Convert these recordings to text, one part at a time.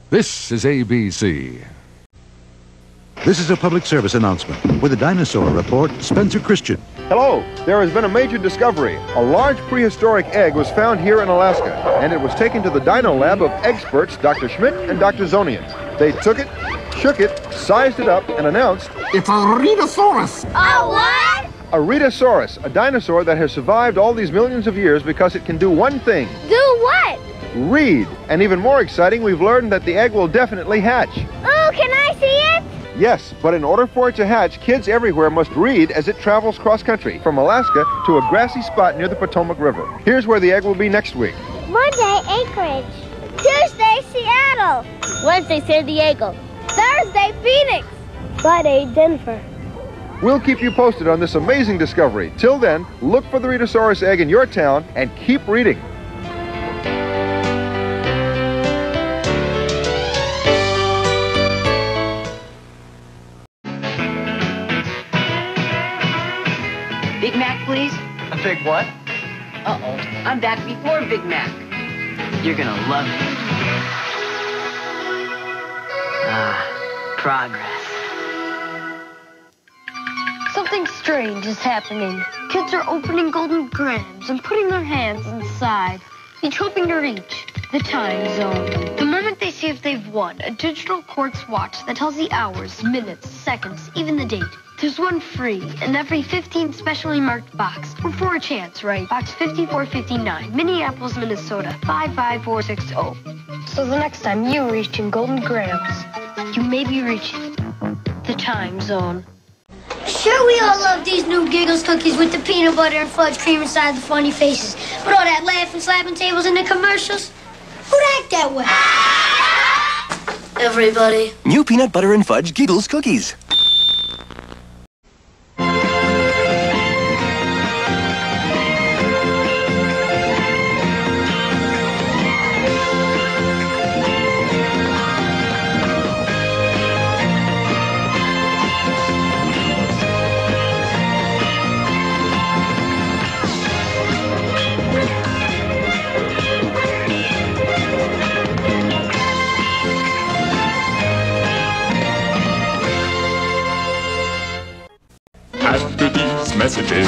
This is ABC. This is a public service announcement. With a dinosaur report, Spencer Christian. Hello, there has been a major discovery. A large prehistoric egg was found here in Alaska, and it was taken to the dino lab of experts Dr. Schmidt and Dr. Zonian. They took it, shook it, sized it up, and announced, "It's a Rhedosaurus." A what? A Rhedosaurus, a dinosaur that has survived all these millions of years because it can do one thing. Do what? Read. And even more exciting, we've learned that the egg will definitely hatch. Ooh, can I see it? Yes, but in order for it to hatch, kids everywhere must read as it travels cross-country, from Alaska to a grassy spot near the Potomac River. Here's where the egg will be next week. Monday, Anchorage. Tuesday, Seattle. Wednesday, San Diego. Thursday, Phoenix. Friday, Denver. We'll keep you posted on this amazing discovery. Till then, look for the Rhedosaurus egg in your town and keep reading. Big Mac, please. A big what? Uh-oh, I'm back before Big Mac. You're gonna love it. Ah, progress. Something strange is happening. Kids are opening golden grams and putting their hands inside, each hoping to reach the time zone. The moment they see if they've won, a digital quartz watch that tells the hours, minutes, seconds, even the date. There's one free in every 15 specially marked box. Or for a chance, right? Box 5459, Minneapolis, Minnesota, 55460. So the next time you reach in golden grams, you may be reaching the time zone. Sure, we all love these new Giggles cookies with the peanut butter and fudge cream inside the funny faces. But all that laughing, slapping tables in the commercials, who'd act that way? Everybody. New peanut butter and fudge Giggles cookies. After these messages,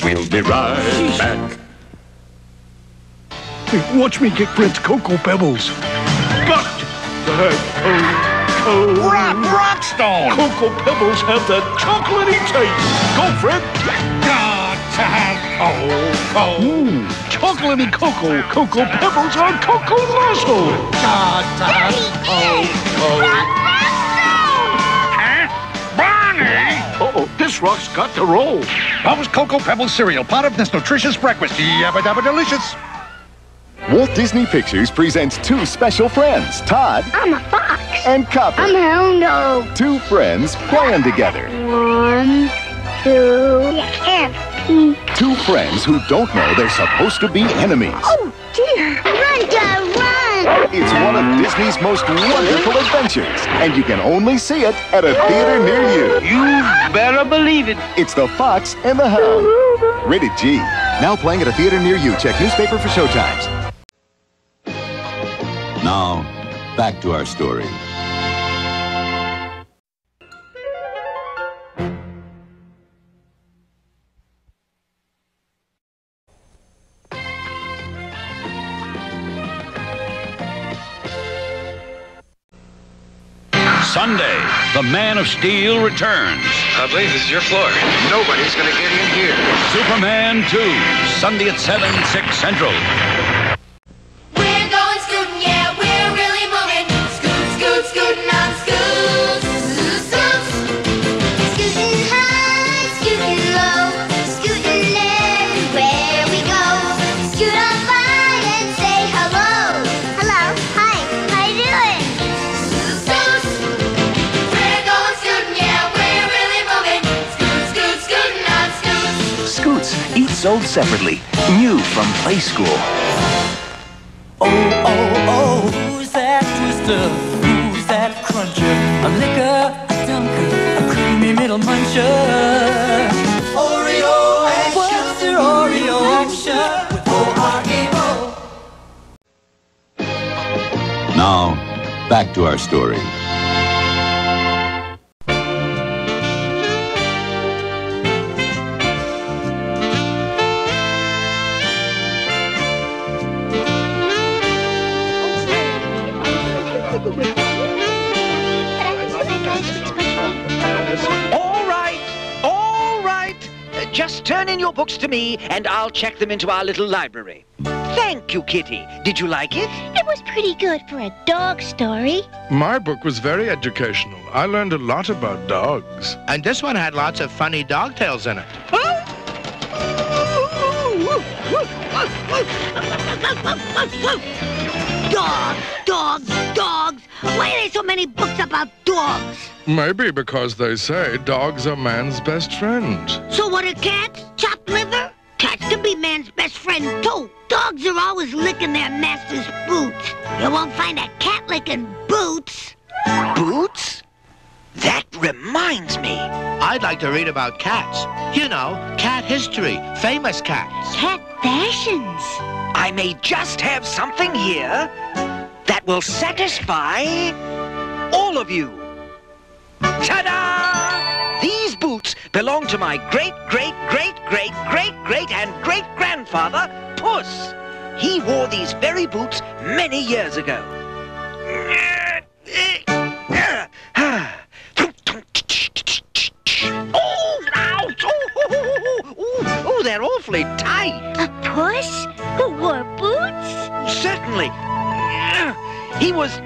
we'll be right back. Hey, watch me get Fred's Cocoa Pebbles. Got Rockstone! Cocoa Pebbles have that chocolatey taste. Go, Fred. Got to have Chocolatey Cocoa Pebbles on Cocoa Lasso. Got to have Uh-oh, this rock's got to roll. Bubbles Cocoa Pebbles cereal, part of this nutritious breakfast. Yabba dabba delicious. Walt Disney Pictures presents two special friends, Todd I'm a fox. and Copper. I'm a hound dog. Two friends playing together. 1, 2, and Two friends who don't know they're supposed to be enemies. oh dear! Run, Dad, run! It's one of Disney's most wonderful adventures, and you can only see it at a theater near you. You better believe it. It's The Fox and the Hound. Rated G. Now playing at a theater near you. Check newspaper for showtimes. Now, back to our story. Sunday, the Man of Steel returns. I believe this is your floor. Nobody's gonna get in here. Superman 2, Sunday at 7, 6 Central. We're going scooting, yeah, we're really moving. Scoot, scoot, scooting on scoots. Scoots. Scooting high, scooting low, scooting everywhere we go. Scoot on by and say hello. Hello, hi, how you doing? Scoots. We're going scooting, yeah, we're really moving. Scoot, scoot, scooting on scoots. Scoots, each sold separately. New from Play School. Who's that twister? Who's that cruncher? A liquor, a dunker, a creamy middle muncher. Oreo action. What's your Oreo action? With O-R-E-O. Now, back to our story. All right. Just turn in your books to me, and I'll check them into our little library. Thank you, Kitty. Did you like it? It was pretty good for a dog story. My book was very educational. I learned a lot about dogs. And this one had lots of funny dog tales in it. Dogs. Why are there so many books about dogs? Maybe because they say dogs are man's best friend. So what are cats? Chopped liver? Cats can be man's best friend, too. Dogs are always licking their master's boots. You won't find a cat licking boots. Boots? That reminds me. I'd like to read about cats. You know, cat history, famous cats. Cat fashions. I may just have something here that will satisfy all of you. Ta-da! These boots belong to my great-great-great-great-great-great and great-grandfather, Puss. He wore these very boots many years ago. Oh, they're awfully tight. A puss who wore boots? Certainly. He was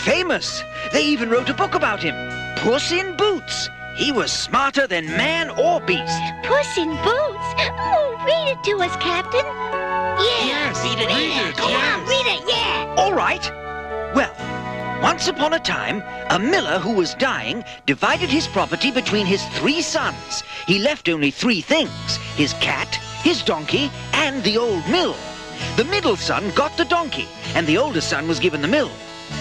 famous. They even wrote a book about him. Puss in Boots. He was smarter than man or beast. Puss in Boots? Oh, read it to us, Captain. Yeah. Yes, read it. yes. Go on, read it, yeah. All right. Well, once upon a time, a miller who was dying divided his property between his 3 sons. He left only 3 things: his cat, his donkey, and the old mill. The middle son got the donkey, and the older son was given the mill.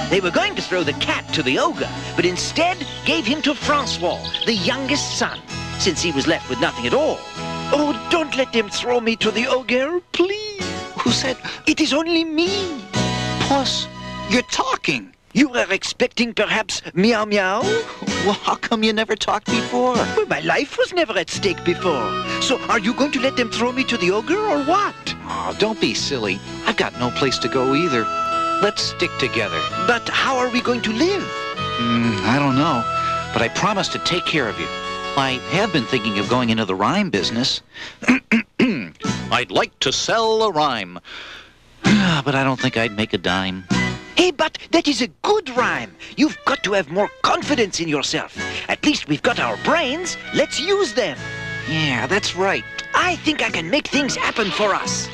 They were going to throw the cat to the ogre, but instead gave him to Francois, the youngest son, since he was left with nothing at all. Oh, don't let them throw me to the ogre, please. Who said? It is only me. Puss, you're talking. You were expecting perhaps meow meow? Well, how come you never talked before? Well, my life was never at stake before. So are you going to let them throw me to the ogre or what? Oh, don't be silly. I've got no place to go either. Let's stick together. But how are we going to live? I don't know, but I promise to take care of you. I have been thinking of going into the rhyme business. I'd like to sell a rhyme. But I don't think I'd make a dime. Hey, but that is a good rhyme. You've got to have more confidence in yourself. At least we've got our brains. Let's use them. Yeah, that's right. I think I can make things happen for us.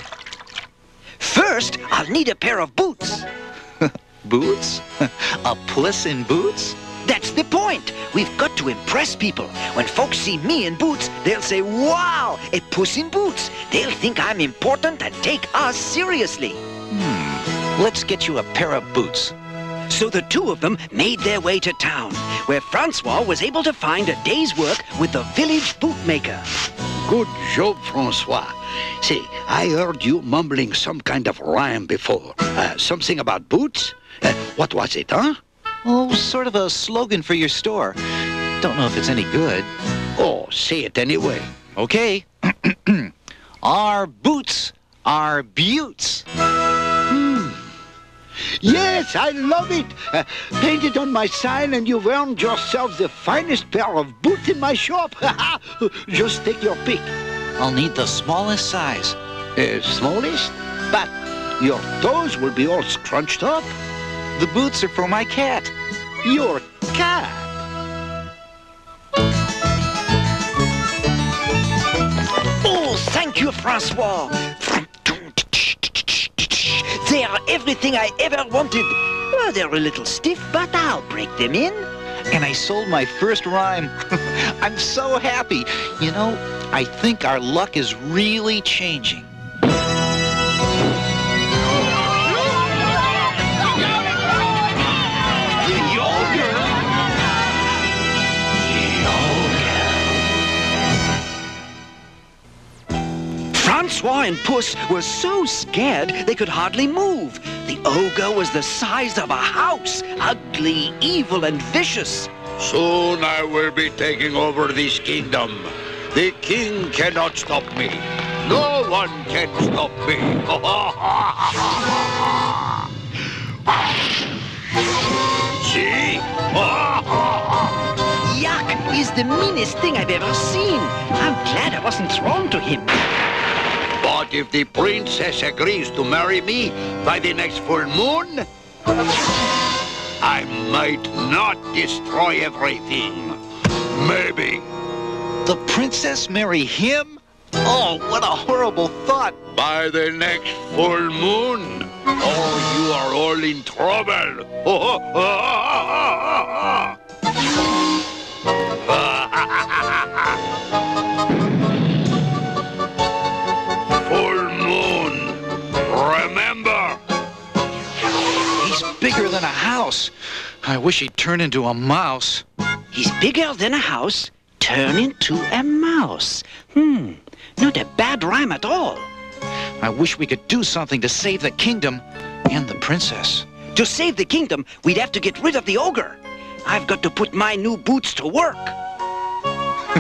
First, I'll need a pair of boots. Boots? A puss in boots? That's the point. We've got to impress people. When folks see me in boots, they'll say, wow, a puss in boots. They'll think I'm important and take us seriously. Let's get you a pair of boots. So the 2 of them made their way to town, where Francois was able to find a day's work with the village bootmaker. Good job, Francois. Say, I heard you mumbling some kind of rhyme before. Something about boots? What was it, huh? Oh, sort of a slogan for your store. Don't know if it's any good. Oh, say it anyway. Okay. Our boots are beauts. Yes, I love it. Paint it on my sign and you've earned yourself the finest pair of boots in my shop. Just take your pick. I'll need the smallest size. Smallest? But your toes will be all scrunched up. The boots are for my cat. Your cat? Oh, thank you, Francois. They are everything I ever wanted. Well, they're a little stiff, but I'll break them in. And I sold my first rhyme. I'm so happy. You know, I think our luck is really changing. Francois and Puss were so scared they could hardly move. The ogre was the size of a house, ugly, evil, and vicious. Soon I will be taking over this kingdom. The king cannot stop me. No one can stop me. See? Yuck is the meanest thing I've ever seen. I'm glad I wasn't thrown to him. But if the princess agrees to marry me by the next full moon, I might not destroy everything. Maybe. The princess marry him? Oh, what a horrible thought. By the next full moon, oh, you are all in trouble. Full moon, remember. He's bigger than a house. I wish he'd turn into a mouse. He's bigger than a house, turn into a mouse. Not a bad rhyme at all. I wish we could do something to save the kingdom and the princess. To save the kingdom, we'd have to get rid of the ogre. I've got to put my new boots to work.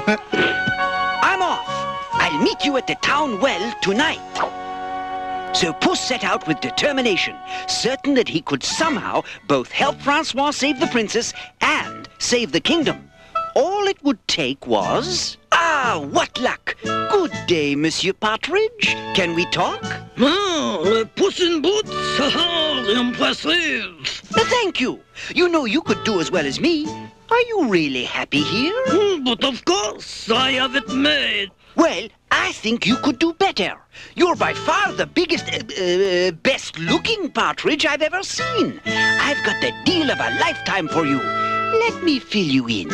I'm off. I'll meet you at the town well tonight. So Puss set out with determination, certain that he could somehow both help Francois save the princess and save the kingdom. All it would take was... Ah, what luck! Good day, Monsieur Partridge. Can we talk? Le Puss in Boots, impressive. Thank you. You know you could do as well as me. Are you really happy here? But of course, I have it made. Well, I think you could do better. You're by far the biggest, best-looking partridge I've ever seen. I've got the deal of a lifetime for you. Let me fill you in.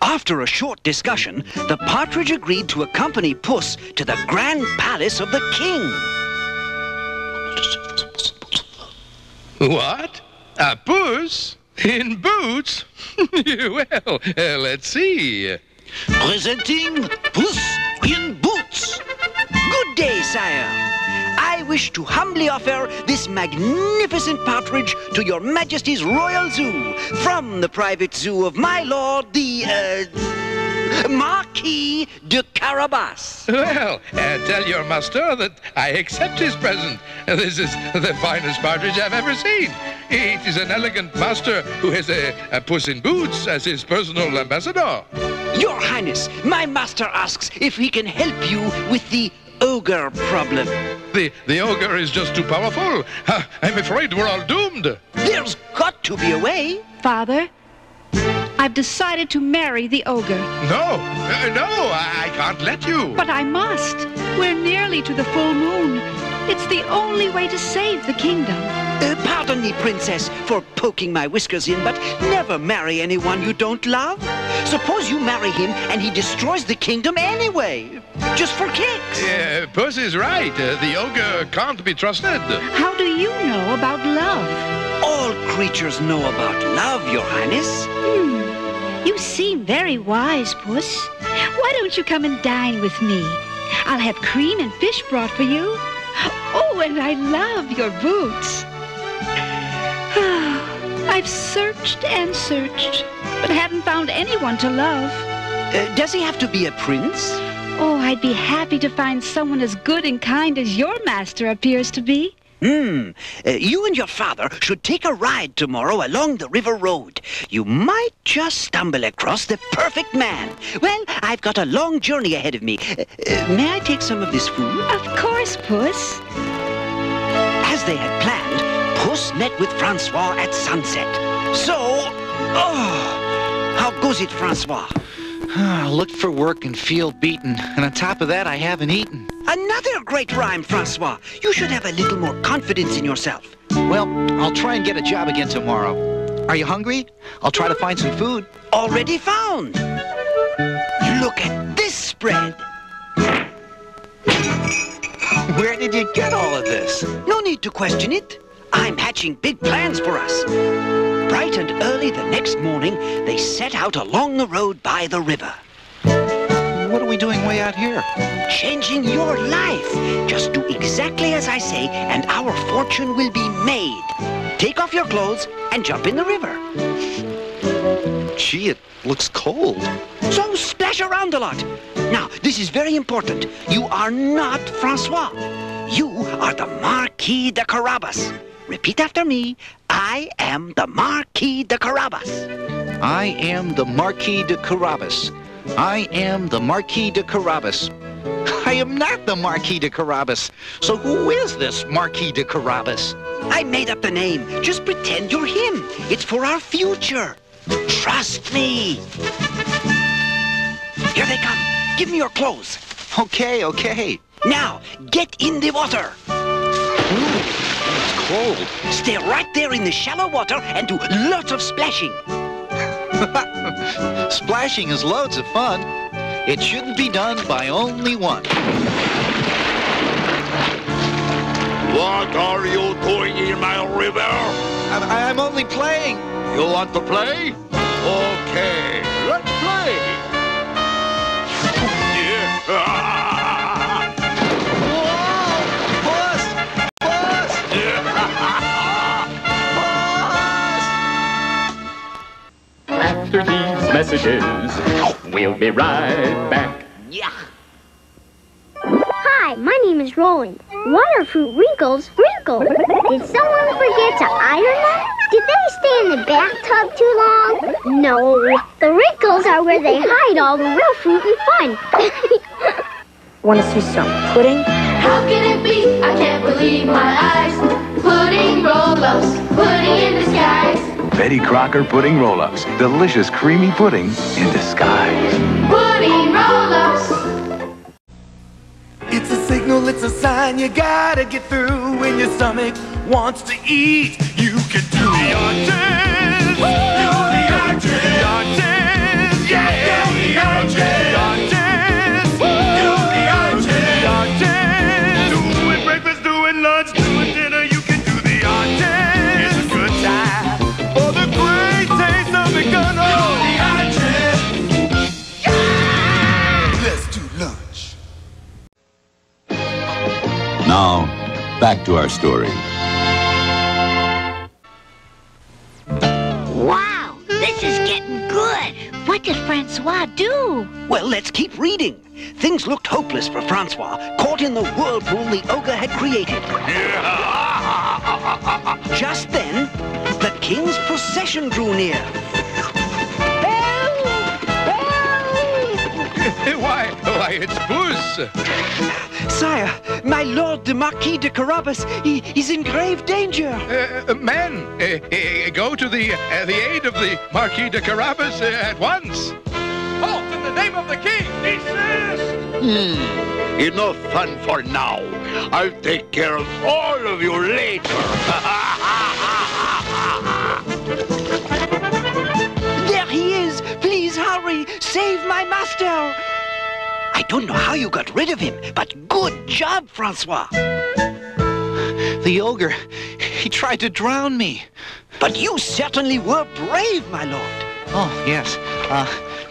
After a short discussion, the partridge agreed to accompany Puss to the grand palace of the king. What? A Puss? In boots? Well, let's see. Presenting Puss in Boots. Good day, sire. I wish to humbly offer this magnificent partridge to your majesty's royal zoo from the private zoo of my lord, the, Marquis de Carabas. Well, tell your master that I accept his present. This is the finest partridge I've ever seen. It is an elegant master who has a Puss in Boots as his personal ambassador. Your Highness, my master asks if he can help you with the ogre problem. The ogre is just too powerful. I'm afraid we're all doomed. There's got to be a way. Father, I've decided to marry the ogre. No, I can't let you. But I must. We're nearly to the full moon. It's the only way to save the kingdom. Pardon me, princess, for poking my whiskers in, but never marry anyone you don't love. Suppose you marry him and he destroys the kingdom anyway, just for kicks. Puss is right. The ogre can't be trusted. How do you know about love? All creatures know about love, Your Highness. You seem very wise, Puss. Why don't you come and dine with me? I'll have cream and fish brought for you. Oh, and I love your boots. I've searched and searched, but haven't found anyone to love. Does he have to be a prince? Oh, I'd be happy to find someone as good and kind as your master appears to be. You and your father should take a ride tomorrow along the river road. You might just stumble across the perfect man. Well, I've got a long journey ahead of me. May I take some of this food? Of course, Puss. As they had planned, Puss met with Francois at sunset. So, how goes it, Francois? I looked for work and feel beaten, and on top of that, I haven't eaten. Another great rhyme, Francois. You should have a little more confidence in yourself. Well, I'll try and get a job again tomorrow. Are you hungry? I'll try to find some food. Already found. Look at this spread. Where did you get all of this? No need to question it. I'm hatching big plans for us. Bright and early the next morning, they set out along the road by the river. What are we doing way out here? Changing your life. Just do exactly as I say, and our fortune will be made. Take off your clothes and jump in the river. Gee, it looks cold. So splash around a lot. Now, this is very important. You are not Francois. You are the Marquis de Carabas. Repeat after me. I am the Marquis de Carabas. I am the Marquis de Carabas. I am the Marquis de Carabas. I am not the Marquis de Carabas. So who is this Marquis de Carabas? I made up the name. Just pretend you're him. It's for our future. Trust me. Here they come. Give me your clothes. Okay, okay. Now, get in the water. Ooh, it's cold. Stay right there in the shallow water and do lots of splashing. Splashing is loads of fun. It shouldn't be done by only one. What are you doing in my river? I'm only playing. You want to play? Okay, let's play. Puss! Puss! After these messages, we'll be right back. Yeah. Hi, my name is Roland. Why are fruit wrinkles wrinkled? Did someone forget to iron them? Did they stay in the bathtub too long? No, the wrinkles are where they hide all the real fruit and fun. Want to see some pudding? How can it be? I can't believe my eyes. Pudding roll-ups, pudding in disguise. Betty Crocker pudding roll-ups. Delicious creamy pudding in disguise. Pudding roll-ups. It's a signal, it's a sign you gotta get through when your stomach wants to eat. You can do the arches. Do the arches. The arches. Yeah. Do the arches. The arches. Do the arches. The arches. Doing breakfast, doing lunch, doing dinner. You can do the arches. It's a good time for the great taste of McDonald's. Do the arches. Yeah. Let's do lunch. Now, back to our story. Wow, this is getting good. What did Francois do? Well, let's keep reading. Things looked hopeless for Francois, caught in the whirlpool the ogre had created. Just then, the king's procession drew near. Why, it's Puss. Sire, my lord, the Marquis de Carabas, he's in grave danger. Men, go to the aid of the Marquis de Carabas at once. Halt in the name of the king! Desist! Enough fun for now. I'll take care of all of you later. There he is. Please hurry. Save my master. I don't know how you got rid of him, but good job, Francois. The ogre, he tried to drown me. But you certainly were brave, my lord. Oh, yes.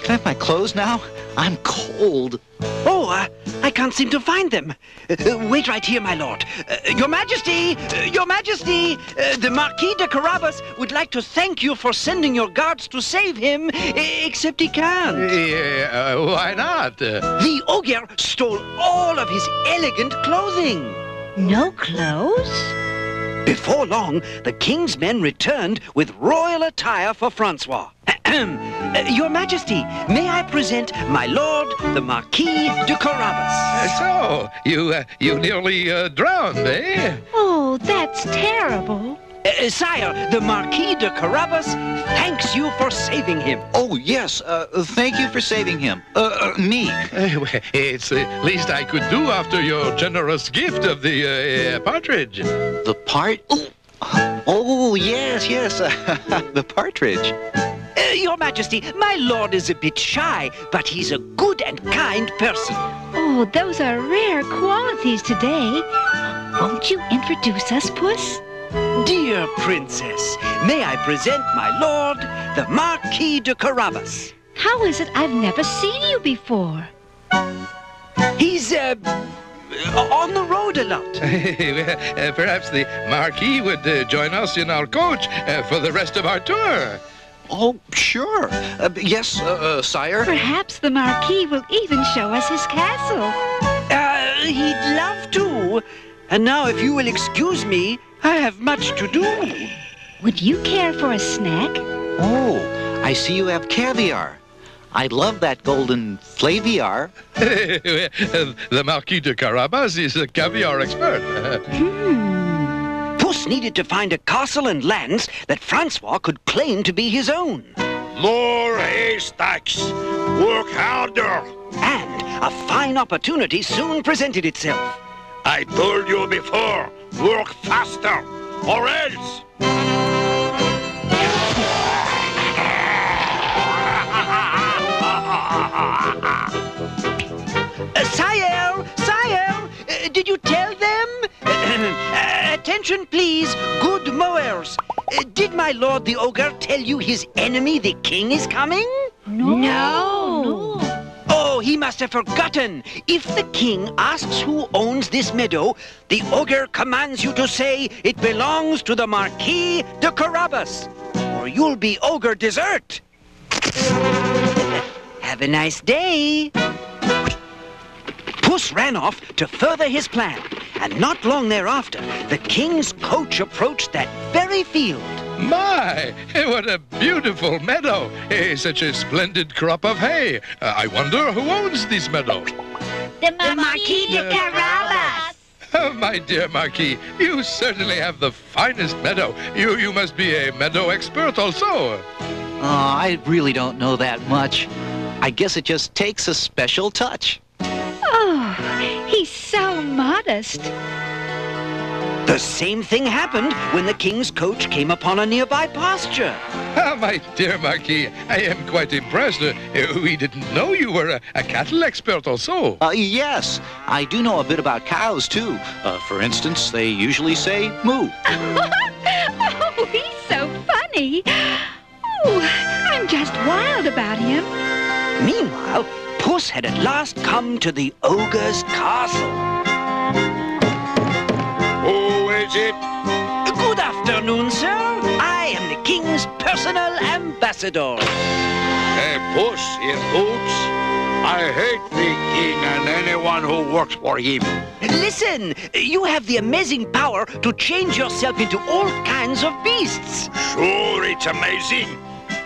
Can I have my clothes now? I'm cold. Oh, I can't seem to find them. Wait right here, my lord. Your Majesty! Your Majesty! The Marquis de Carabas would like to thank you for sending your guards to save him, except he can't. Why not? The ogre stole all of his elegant clothing. No clothes? Before long, the king's men returned with royal attire for Francois. Your Majesty, may I present my lord, the Marquis de Carabas? So, you nearly drowned, eh? Oh, that's terrible. Sire, the Marquis de Carabas thanks you for saving him. Oh, yes. Thank you for saving him. Me. It's the least I could do after your generous gift of the partridge. The Oh, yes, yes. The partridge. Your Majesty, my lord is a bit shy, but he's a good and kind person. Oh, those are rare qualities today. Won't you introduce us, Puss? Dear princess, may I present my lord, the Marquis de Carabas. How is it I've never seen you before? He's, on the road a lot. Perhaps the Marquis would join us in our coach for the rest of our tour. Oh, sure. Yes, sire. Perhaps the Marquis will even show us his castle. He'd love to. And now, if you will excuse me, I have much to do. Would you care for a snack? Oh, I see you have caviar. I love that golden flaviar. The Marquis de Carabas is a caviar expert. Puss needed to find a castle and lands that Francois could claim to be his own. More haystacks. Work harder. And a fine opportunity soon presented itself. I told you before, work faster, or else. Sire, did you tell them? Attention, please, good mowers. Did my lord the ogre tell you his enemy, the king, is coming? No. Oh, he must have forgotten. If the king asks who owns this meadow, the ogre commands you to say it belongs to the Marquis de Carabas, or you'll be ogre dessert. Have a nice day. Puss ran off to further his plan, and not long thereafter, the king's coach approached that very field. My, what a beautiful meadow. Such a splendid crop of hay. I wonder who owns this meadow. The Marquis de Carabas. Oh, my dear Marquis, you certainly have the finest meadow. You must be a meadow expert also. I really don't know that much. I guess it just takes a special touch. Oh, he's so modest. The same thing happened when the king's coach came upon a nearby pasture. Ah, my dear Marquis, I am quite impressed. We didn't know you were a cattle expert also. Yes, I do know a bit about cows, too. For instance, they usually say moo. Oh, he's so funny. Oh, I'm just wild about him. Meanwhile, Puss had at last come to the ogre's castle. Who is it? Good afternoon, sir. I am the king's personal ambassador. A Puss in boots? I hate the king and anyone who works for him. Listen, you have the amazing power to change yourself into all kinds of beasts. Sure, it's amazing.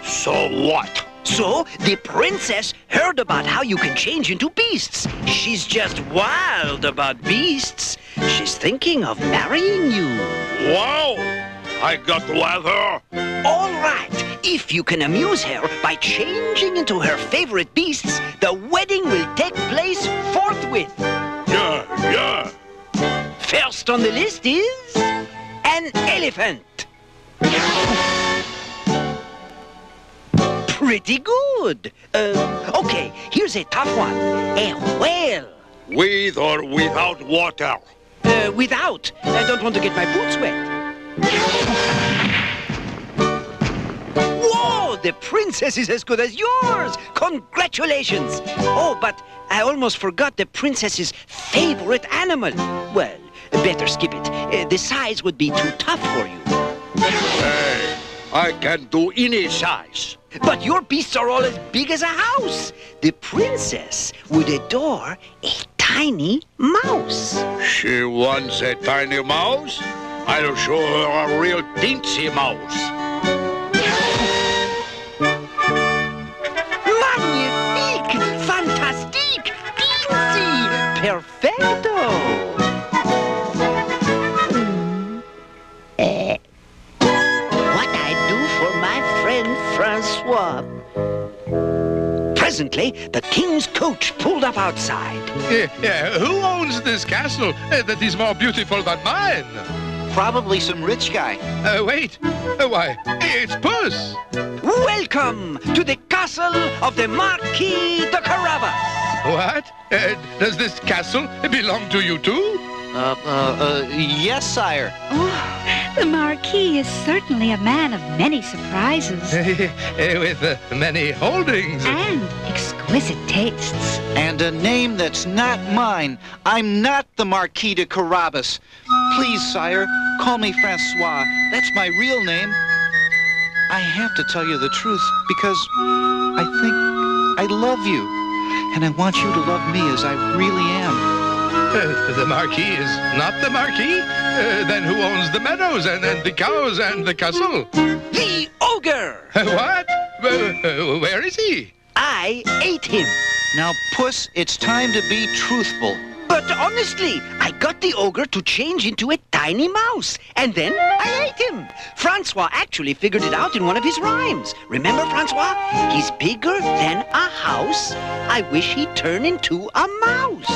So what? So, the princess heard about how you can change into beasts. She's just wild about beasts. She's thinking of marrying you. Wow! I got to have her. All right. If you can amuse her by changing into her favorite beasts, the wedding will take place forthwith. Yeah. First on the list is an elephant. Pretty good. Okay, here's a tough one. A whale. With or without water? Without. I don't want to get my boots wet. Whoa, the princess is as good as yours. Congratulations. Oh, but I almost forgot the princess's favorite animal. Well, better skip it. The size would be too tough for you. Hey, I can do any size. But your beasts are all as big as a house. The princess would adore a tiny mouse. She wants a tiny mouse? I'll show her a real teensy mouse. Magnifique! Fantastique! Teensy! Perfecto! What I do for my friend Francois. Presently, the king's coach pulled up outside. Who owns this castle that is more beautiful than mine? Probably some rich guy. Wait. Why, it's Puss. Welcome to the castle of the Marquis de Carabas. What? Does this castle belong to you too? Yes, sire. Oh, the Marquis is certainly a man of many surprises. With many holdings. And exquisite exquisite tastes. And a name that's not mine. I'm not the Marquis de Carabas. Please, sire, call me Francois. That's my real name. I have to tell you the truth because I think I love you. And I want you to love me as I really am. The Marquis is not the Marquis? Then who owns the meadows and the cows and the castle? The ogre! What? Where is he? I ate him. Now, Puss, it's time to be truthful. But honestly, I got the ogre to change into a tiny mouse, and then I ate him. Francois actually figured it out in one of his rhymes. Remember, Francois? He's bigger than a house. I wish he'd turn into a mouse.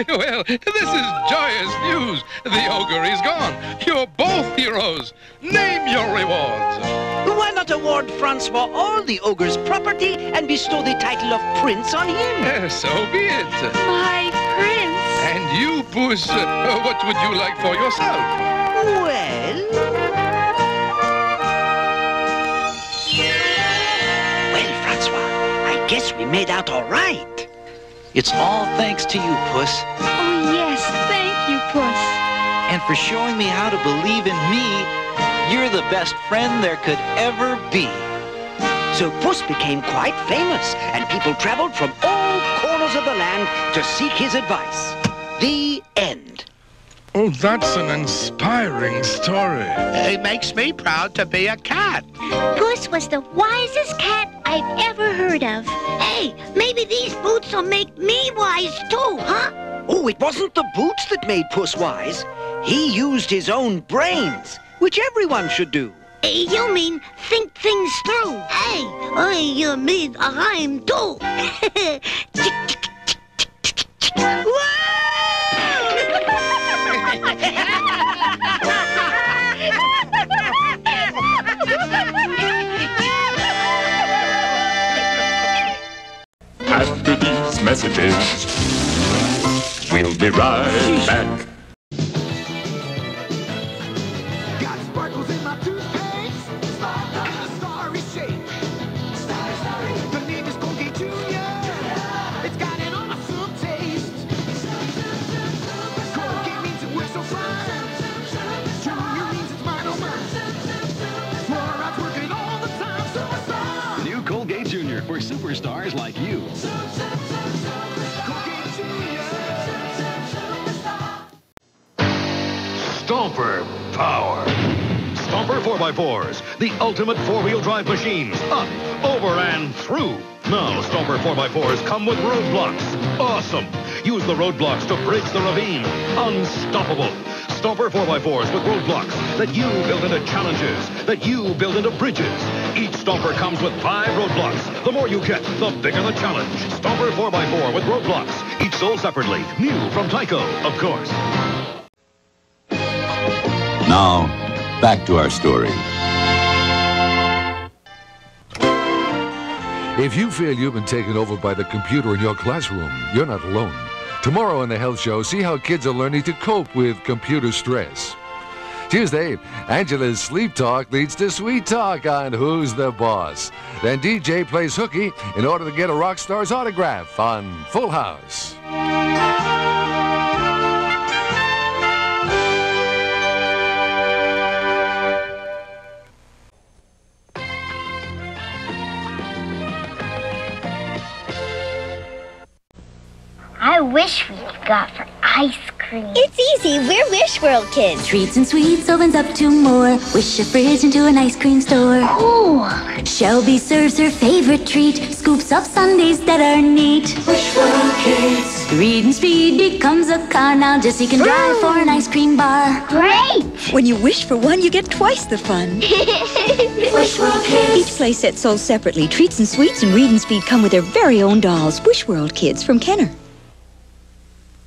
Well, this is joyous news. The ogre is gone. You're both heroes. Name your rewards. Why not award Francois all the ogre's property and bestow the title of prince on him? So be it. My prince. And you, Puss, what would you like for yourself? Well, Francois, I guess we made out all right. It's all thanks to you, Puss. Oh, yes, thank you, Puss. And for showing me how to believe in me. You're the best friend there could ever be. So Puss became quite famous, and people traveled from all corners of the land to seek his advice. The end. Oh, that's an inspiring story. It makes me proud to be a cat. Puss was the wisest cat I've ever heard of. Hey, maybe these boots will make me wise too, huh? Oh, it wasn't the boots that made Puss wise. He used his own brains, which everyone should do. You mean think things through. Hey, I mean a rhyme too. After these messages, we'll be right back. Got sparkles in my toothpaste. Sparkle, the starry shape. The name is Colgate Junior. It's got an awesome taste. Colgate means it works so fine. Junior means it's mine, oh mine. Fluoride's working all the time, superstar. New Colgate Junior for superstars like you. Colgate Junior. Stomper Power. Stomper 4x4s, the ultimate four-wheel drive machines. Up, over, and through. Now, Stomper 4x4s come with roadblocks. Awesome. Use the roadblocks to bridge the ravine. Unstoppable. Stomper 4x4s with roadblocks that you build into challenges, that you build into bridges. Each Stomper comes with 5 roadblocks. The more you get, the bigger the challenge. Stomper 4x4 with roadblocks. Each sold separately. New from Tyco, of course. Now, back to our story. If you feel you've been taken over by the computer in your classroom, you're not alone. Tomorrow on the Health Show, see how kids are learning to cope with computer stress. Tuesday, Angela's Sleep Talk leads to Sweet Talk on Who's the Boss. Then DJ plays hooky in order to get a rock star's autograph on Full House. I wish we could go out for ice cream. It's easy. We're Wish World kids. Treats and sweets opens up to more. Wish a fridge into an ice cream store. Ooh. Shelby serves her favorite treat. Scoops up sundaes that are neat. Wish World Kids. Reading speed becomes a car. Now Jessie can drive for an ice cream bar. Great. When you wish for one, you get twice the fun. Wish World Kids. Each playset sold separately. Treats and sweets and Reading Speed come with their very own dolls. Wish World Kids from Kenner.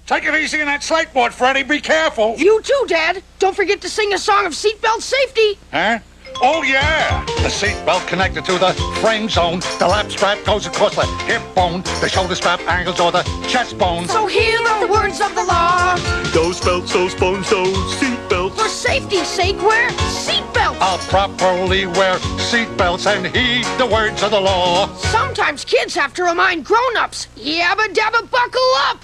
Take it easy on that slate board, Freddy. Be careful. You too, Dad. Don't forget to sing a song of seatbelt safety. Huh? Oh, yeah! The seatbelt connected to the friend zone. The lap strap goes across the hip bone. The shoulder strap angles or the chest bone. So hear the words of the law. Those belts, those bones, those seatbelts. For safety's sake, wear seatbelts. I'll properly wear seatbelts and heed the words of the law. Sometimes kids have to remind grown-ups. Yabba dabba buckle up.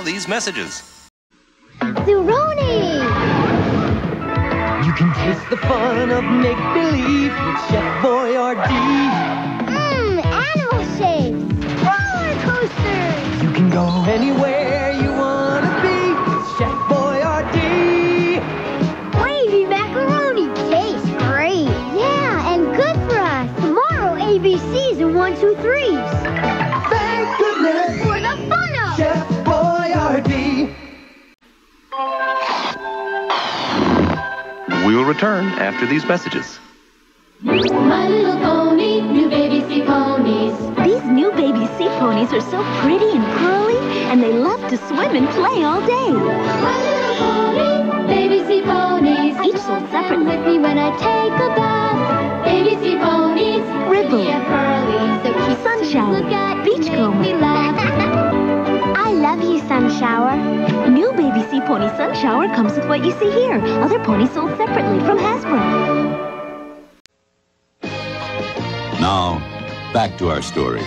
These messages. Zeroni! You can taste the fun of make-believe with Chef Boyardee. Animal shapes! Roller coasters! You can go anywhere you want to be with Chef Boyardee. Wavy macaroni tastes great. Yeah, and good for us. Tomorrow, ABCs and 1, 2, 3s. Thank goodness for the fun of Chef Boyardee. We will return after these messages. My little pony, new baby sea ponies. These new baby sea ponies are so pretty and curly, and they love to swim and play all day. My little pony, baby sea ponies. Each sold separately. With me when I take a bath. Baby sea ponies, Ribble, and pearly, so cute Sunshower, to look at, Beachcomber. make me laugh. I love you, Sunshower. New baby sea pony Sunshower comes with what you see here. Other ponies sold separately from Hasbro. Now, back to our story.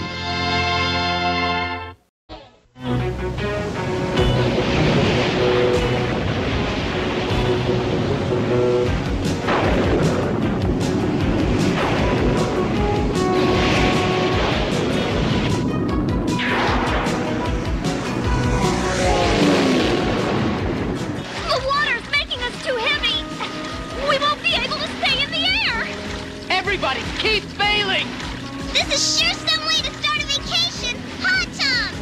Everybody keep bailing! This is sure some way to start a vacation. Hot tub!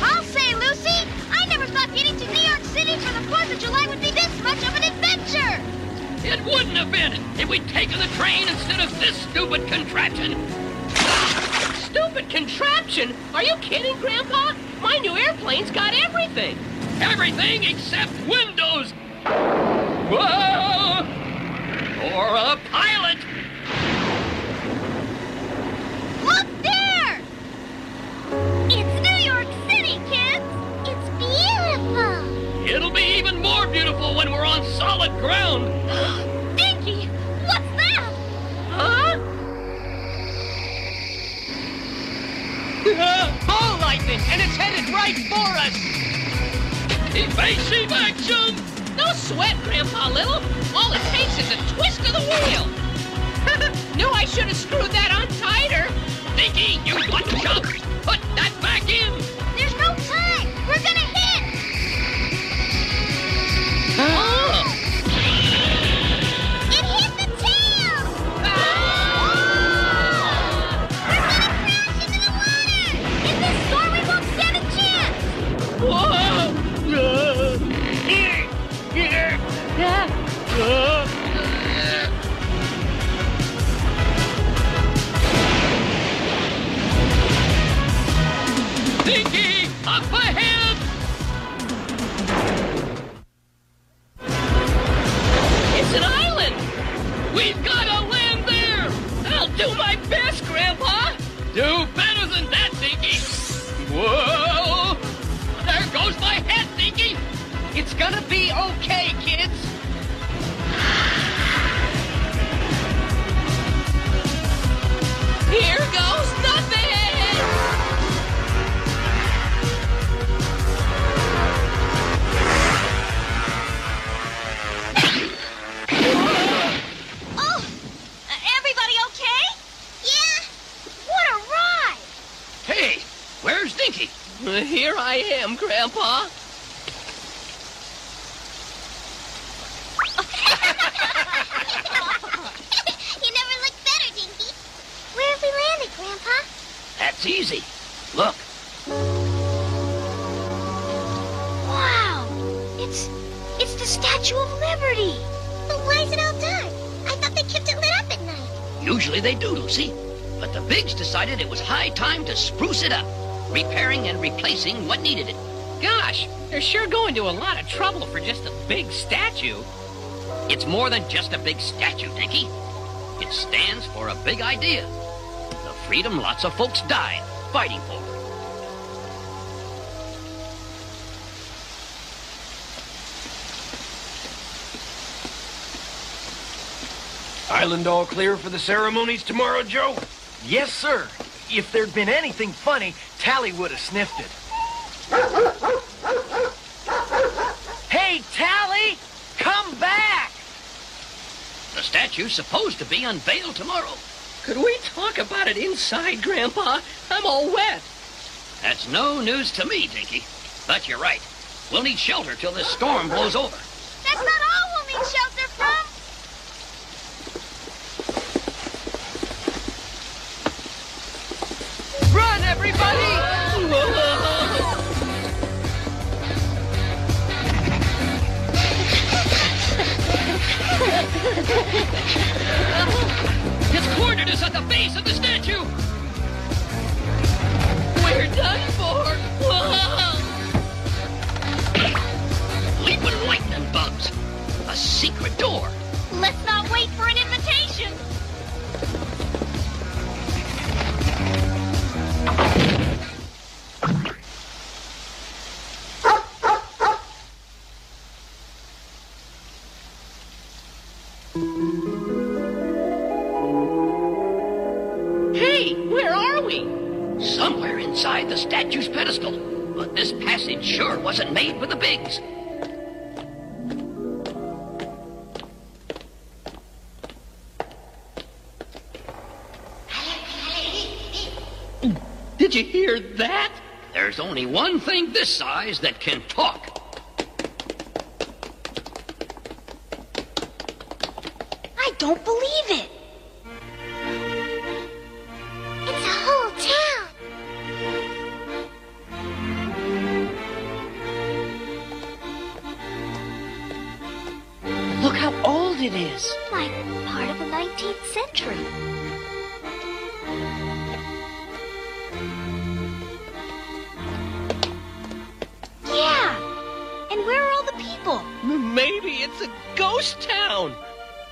I'll say, Lucy, I never thought getting to New York City for the 4th of July would be this much of an adventure. It wouldn't have been if we'd taken the train instead of this stupid contraption. Stupid contraption? Are you kidding, Grandpa? My new airplane's got everything. Everything except windows. Whoa! Or a pilot. Look there! It's New York City, kids! It's beautiful! It'll be even more beautiful when we're on solid ground. Dinky, what's that? Huh? Ball lightning, and it's headed right for us! Evasive action! No sweat, Grandpa Little. All it takes is a twist of the wheel. Knew I should have screwed that on tighter. Dinky, you got to jump! Put that back in! There's no time! We're gonna hit! Oh. It hit the tail! We're gonna crash into the water! In this storm, we won't stand a chance! Whoa! Dinky, up ahead! It's an island! We've got to land there! I'll do my best, Grandpa! Do better than that, Dinky! Whoa! There goes my head, Dinky! It's gonna be okay, kids! Here goes nothing! Oh! Everybody okay? Yeah. What a ride! Hey, where's Dinky? Here I am, Grandpa. You never looked better, Dinky. Where have we landed, Grandpa? That's easy. Look. Wow! It's the Statue of Liberty. But why is it all dark? I thought they kept it lit up at night. Usually they do, Lucy. But the Bigs decided it was high time to spruce it up, repairing and replacing what needed it. Gosh, they're sure going to a lot of trouble for just a big statue. It's more than just a big statue, Dinky. It stands for a big idea. The freedom lots of folks died fighting for. Island all clear for the ceremonies tomorrow, Joe? Yes, sir. If there'd been anything funny, Tally would have sniffed it. Hey, Tally! Come back! The statue's supposed to be unveiled tomorrow. Could we talk about it inside, Grandpa? I'm all wet. That's no news to me, Dinky. But you're right. We'll need shelter till this storm blows over. That's not all we'll need shelter from. Run, everybody! It's cornered us at the base of the statue. We're done for. Leaping lightning bugs. A secret door. Let's not wait for an invitation. Hey, where are we? Somewhere inside the statue's pedestal. But this passage sure wasn't made for the Bigs. Did you hear that? There's only one thing this size that can talk. I don't believe it. It's a whole town. Look how old it is. Like part of the 19th century. Yeah. And where are all the people? Maybe it's a ghost town.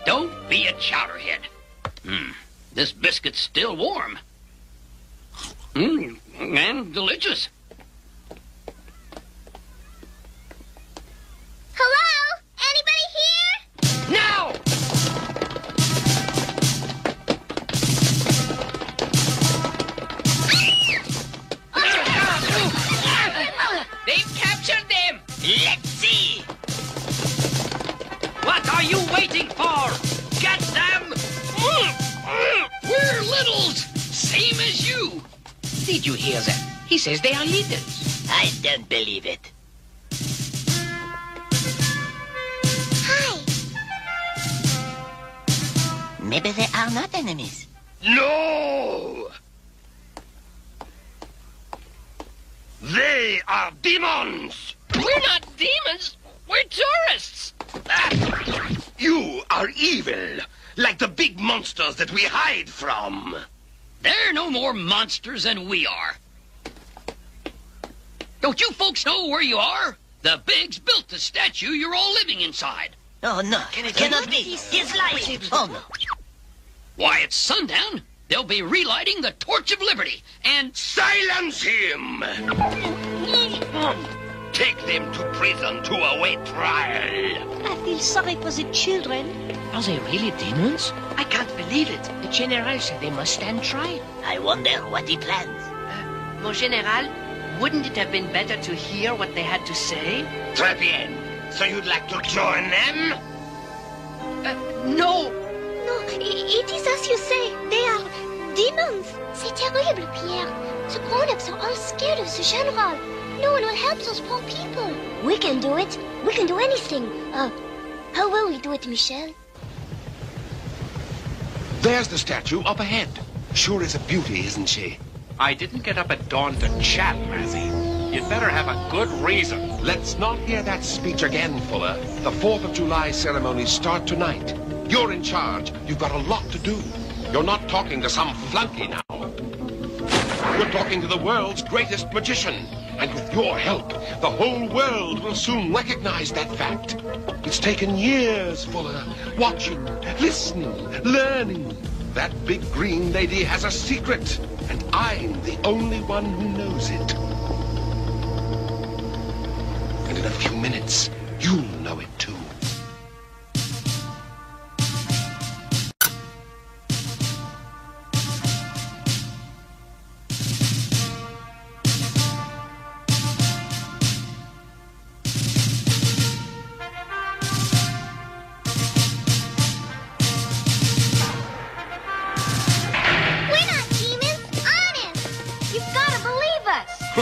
Don't be a chowderhead. This biscuit's still warm. And delicious. Hello? Anybody here? Now! They've captured them. Let's see. What are you waiting for? Get them! We're littles, same as you. Did you hear that? He says they are leaders. I don't believe it. Hi. Maybe they are not enemies. No! They are demons! We're not demons. We're tourists. You are evil, like the big monsters that we hide from. They're no more monsters than we are. Don't you folks know where you are? The Bigs built the statue you're all living inside. Oh, no. It cannot be. He's lying. Oh, no. Why, it's sundown. They'll be relighting the Torch of Liberty, and... Silence him! Take them to prison to await trial. I feel sorry for the children. Are they really demons? I can't believe it. The General said they must stand trial. I wonder what he plans. Mon General, wouldn't it have been better to hear what they had to say? Très bien. So you'd like to join them? No. No, it is as you say. They are demons. C'est terrible, Pierre. The grown-ups are all scared of the General. No one will help those poor people. We can do it. We can do anything. How will we do it, Michel? There's the statue up ahead. Sure is a beauty, isn't she? I didn't get up at dawn to chat, Mazzy. You'd better have a good reason. Let's not hear that speech again, Fuller. The 4th of July ceremonies start tonight. You're in charge. You've got a lot to do. You're not talking to some flunky now. You're talking to the world's greatest magician. And with your help, the whole world will soon recognize that fact. It's taken years, Fuller, watching, listening, learning. That big green lady has a secret, and I'm the only one who knows it. And in a few minutes, you'll know it too.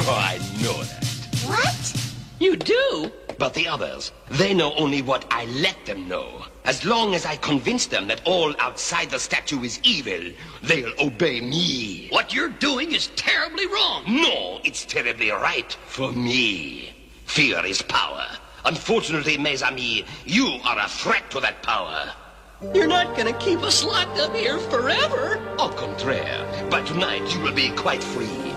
I know that. What? You do? But the others, they know only what I let them know. As long as I convince them that all outside the statue is evil, they'll obey me. What you're doing is terribly wrong. No, it's terribly right for me. Fear is power. Unfortunately, mes amis, you are a threat to that power. You're not gonna keep us locked up here forever. Au contraire, by tonight you will be quite free.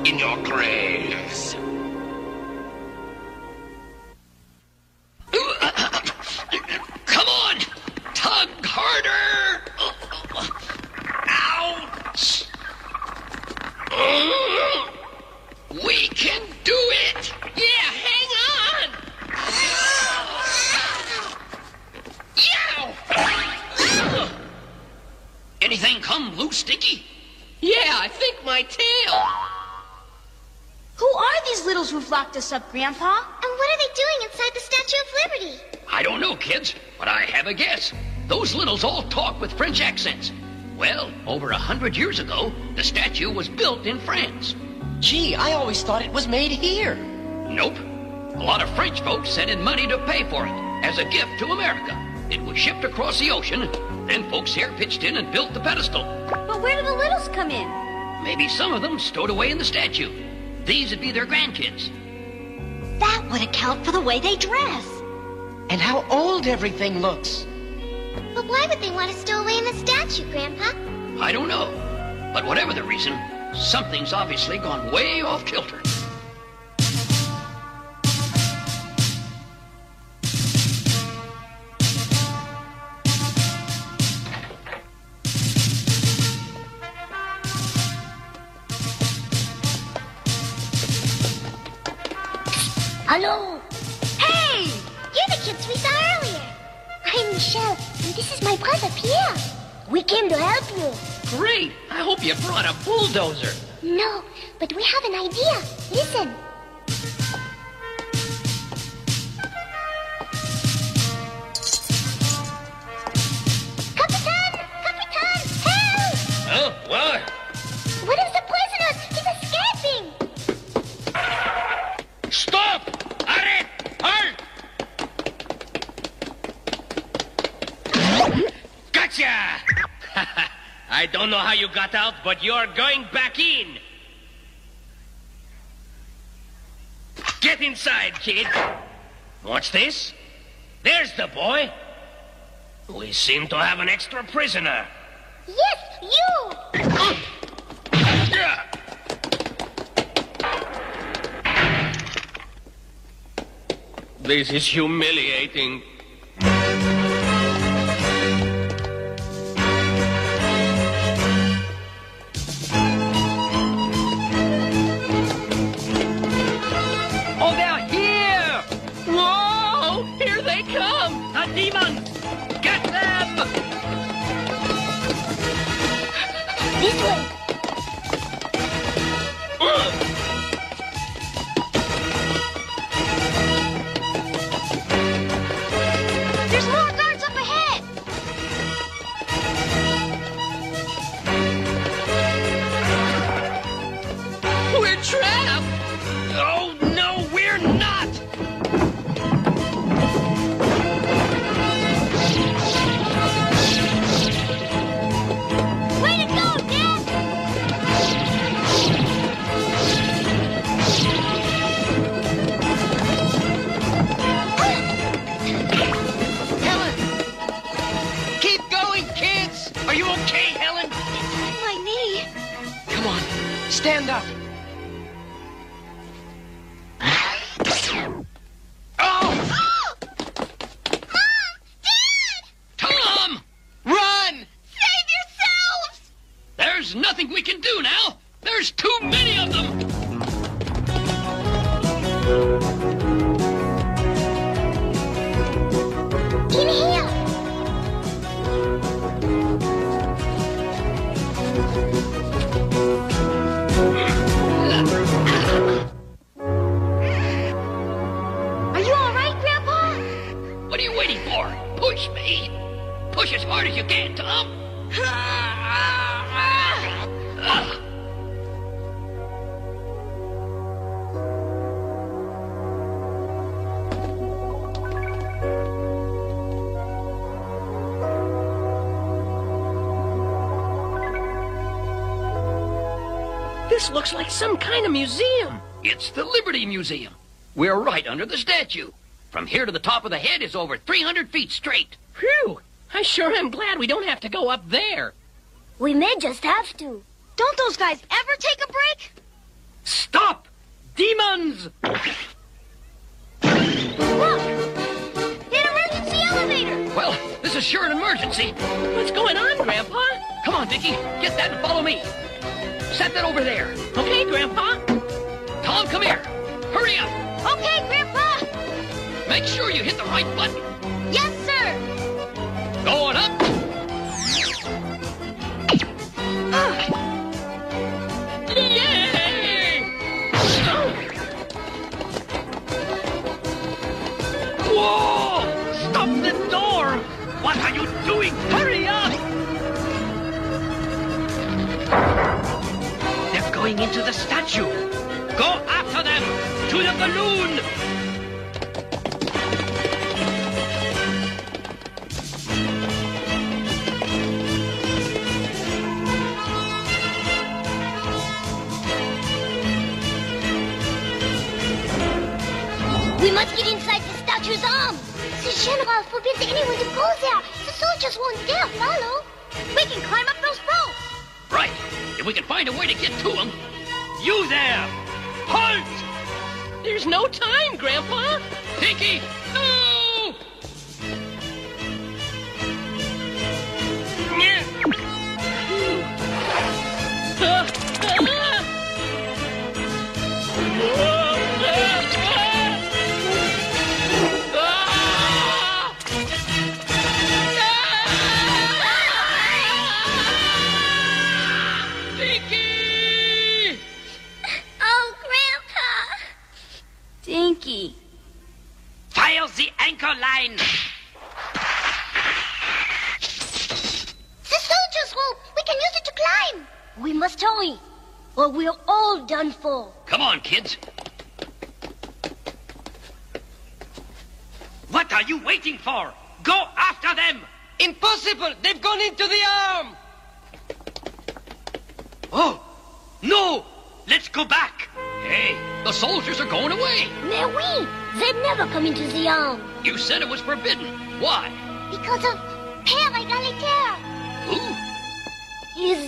In your graves. Come on! Tug harder! Ouch! We can do it! Yeah, hang on! Yow! Anything come loose, Sticky? Yeah, I think my tail. Who are these littles who've locked us up, Grandpa? And what are they doing inside the Statue of Liberty? I don't know, kids, but I have a guess. Those littles all talk with French accents. Well, over 100 years ago, the statue was built in France. Gee, I always thought it was made here. Nope. A lot of French folks sent in money to pay for it as a gift to America. It was shipped across the ocean, then folks here pitched in and built the pedestal. But where do the littles come in? Maybe some of them stowed away in the statue. These would be their grandkids. That would account for the way they dress. And how old everything looks. But why would they want to stow away in the statue, Grandpa? I don't know. But whatever the reason, something's obviously gone way off kilter. Hello? Hey! You're the kids we saw earlier. I'm Michelle, and this is my brother, Pierre. We came to help you. Great! I hope you brought a bulldozer. No, but we have an idea. Listen. Capitan! Capitan! Help! Oh, what? One of the prisoners! He's escaping! Stop! Arrête! Halt! Gotcha! I don't know how you got out, but you're going back in. Get inside, kid. What's this? There's the boy. We seem to have an extra prisoner. Yes, you! This is humiliating. Oh, they're here! Whoa! Here they come! The demons! Get them! This way. There's more guards up ahead! We're trapped! Oh, no, we're not! Way to go, Dad! Helen! Keep going, kids! Are you okay, Helen? My knee. Come on, stand up. Oh! Tom! Run! Save yourselves! There's nothing we can do now. There's too many of them. In here. Are you all right, Grandpa? What are you waiting for? Push me. Push as hard as you can, Tom. This looks like some kind of museum. It's the Liberty Museum. We're right under the statue. From here to the top of the head is over 300 feet straight. Phew! I sure am glad we don't have to go up there. We may just have to. Don't those guys ever take a break? Stop! Demons! Look! An emergency elevator! Well, this is sure an emergency. What's going on, Grandpa? Come on, Vicky. Get that and follow me. Set that over there. Okay, Grandpa. Tom, come here. Hurry up. Okay, Grandpa! Make sure you hit the right button. Yes, sir! Going up. Yay! Whoa! Stop the door! What are you doing? Hurry up! They're going into the statue. Go after them! To the balloon! We must get inside the statue's arm. The General forbids anyone to go there. The soldiers won't dare follow. We can climb up those ropes! Right. If we can find a way to get to them. You there! Halt! There's no time, Grandpa! Pinky, no! Pinky! Oh, Grandpa. Dinky. Fire the anchor line! The soldier's rope. We can use it to climb. We must hurry, or we're all done for. Come on, kids. What are you waiting for? Go after them! Impossible! They've gone into the arm! Oh! No! Let's go back! Hey, the soldiers are going away. Mais oui, they'd never come into the arm. You said it was forbidden. Why? Because of Père, I got a letter. Who? He's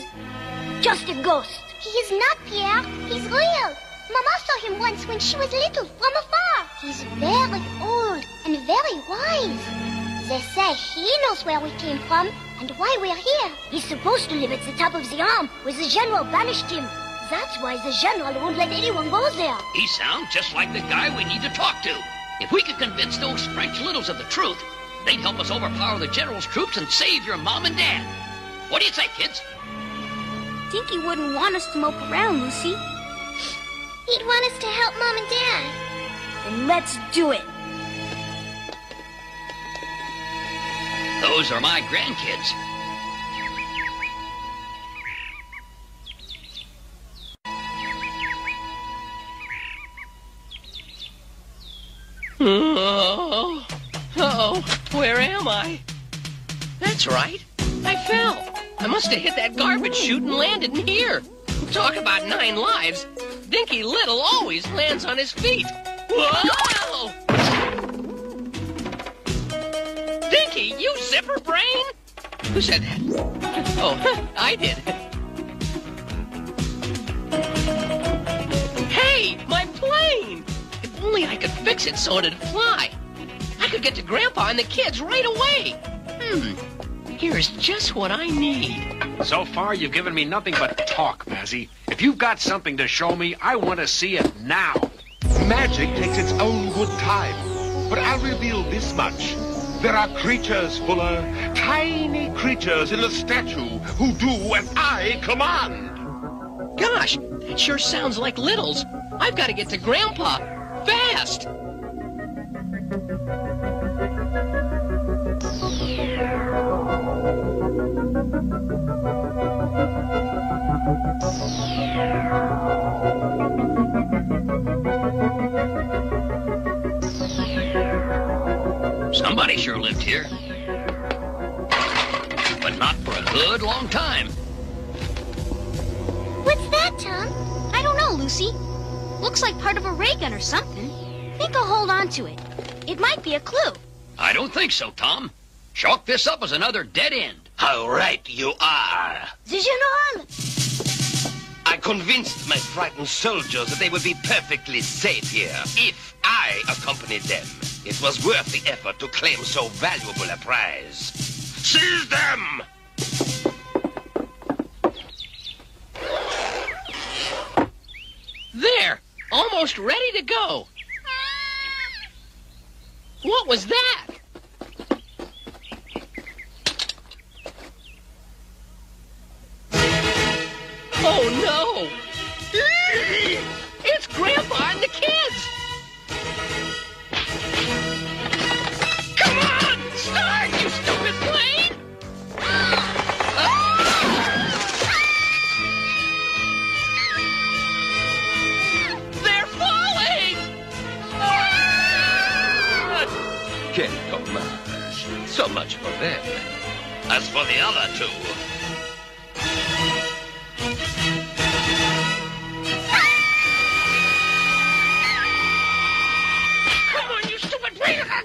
just a ghost. He is not, Pierre. He's real. Mama saw him once when she was little, from afar. He's very old and very wise. They say he knows where we came from and why we're here. He's supposed to live at the top of the arm, where the general banished him. That's why the general won't let anyone go there. He sounds just like the guy we need to talk to. If we could convince those French littles of the truth, they'd help us overpower the general's troops and save your mom and dad. What do you say, kids? Dinky wouldn't want us to mope around, Lucy. He'd want us to help Mom and Dad. Then let's do it. Those are my grandkids. Oh, uh-oh, where am I? That's right, I fell. I must have hit that garbage chute and landed in here. Talk about 9 lives. Dinky Little always lands on his feet. Whoa! Dinky, you zipper brain? Who said that? Oh, I did. Hey, my plane! If only I could fix it so it'd fly. I could get to Grandpa and the kids right away. Here's just what I need. So far, you've given me nothing but talk, Mazzy. If you've got something to show me, I want to see it now. Magic takes its own good time. But I'll reveal this much. There are creatures, Fuller, tiny creatures in the statue who do as I command. Gosh, that sure sounds like Littles. I've got to get to Grandpa. Fast! Somebody sure lived here. But not for a good long time. What's that, Tom? I don't know, Lucy. Looks like part of a ray gun or something. Think I'll hold on to it. It might be a clue. I don't think so, Tom. Chalk this up as another dead end. How right you are. The General! I convinced my frightened soldiers that they would be perfectly safe here if I accompanied them. It was worth the effort to claim so valuable a prize. Seize them! There! Almost ready to go. What was that? Oh, no! It's Grandpa and the kids! Come on! Start, you stupid plane! They're falling! Quel dommage. So much for them. As for the other two...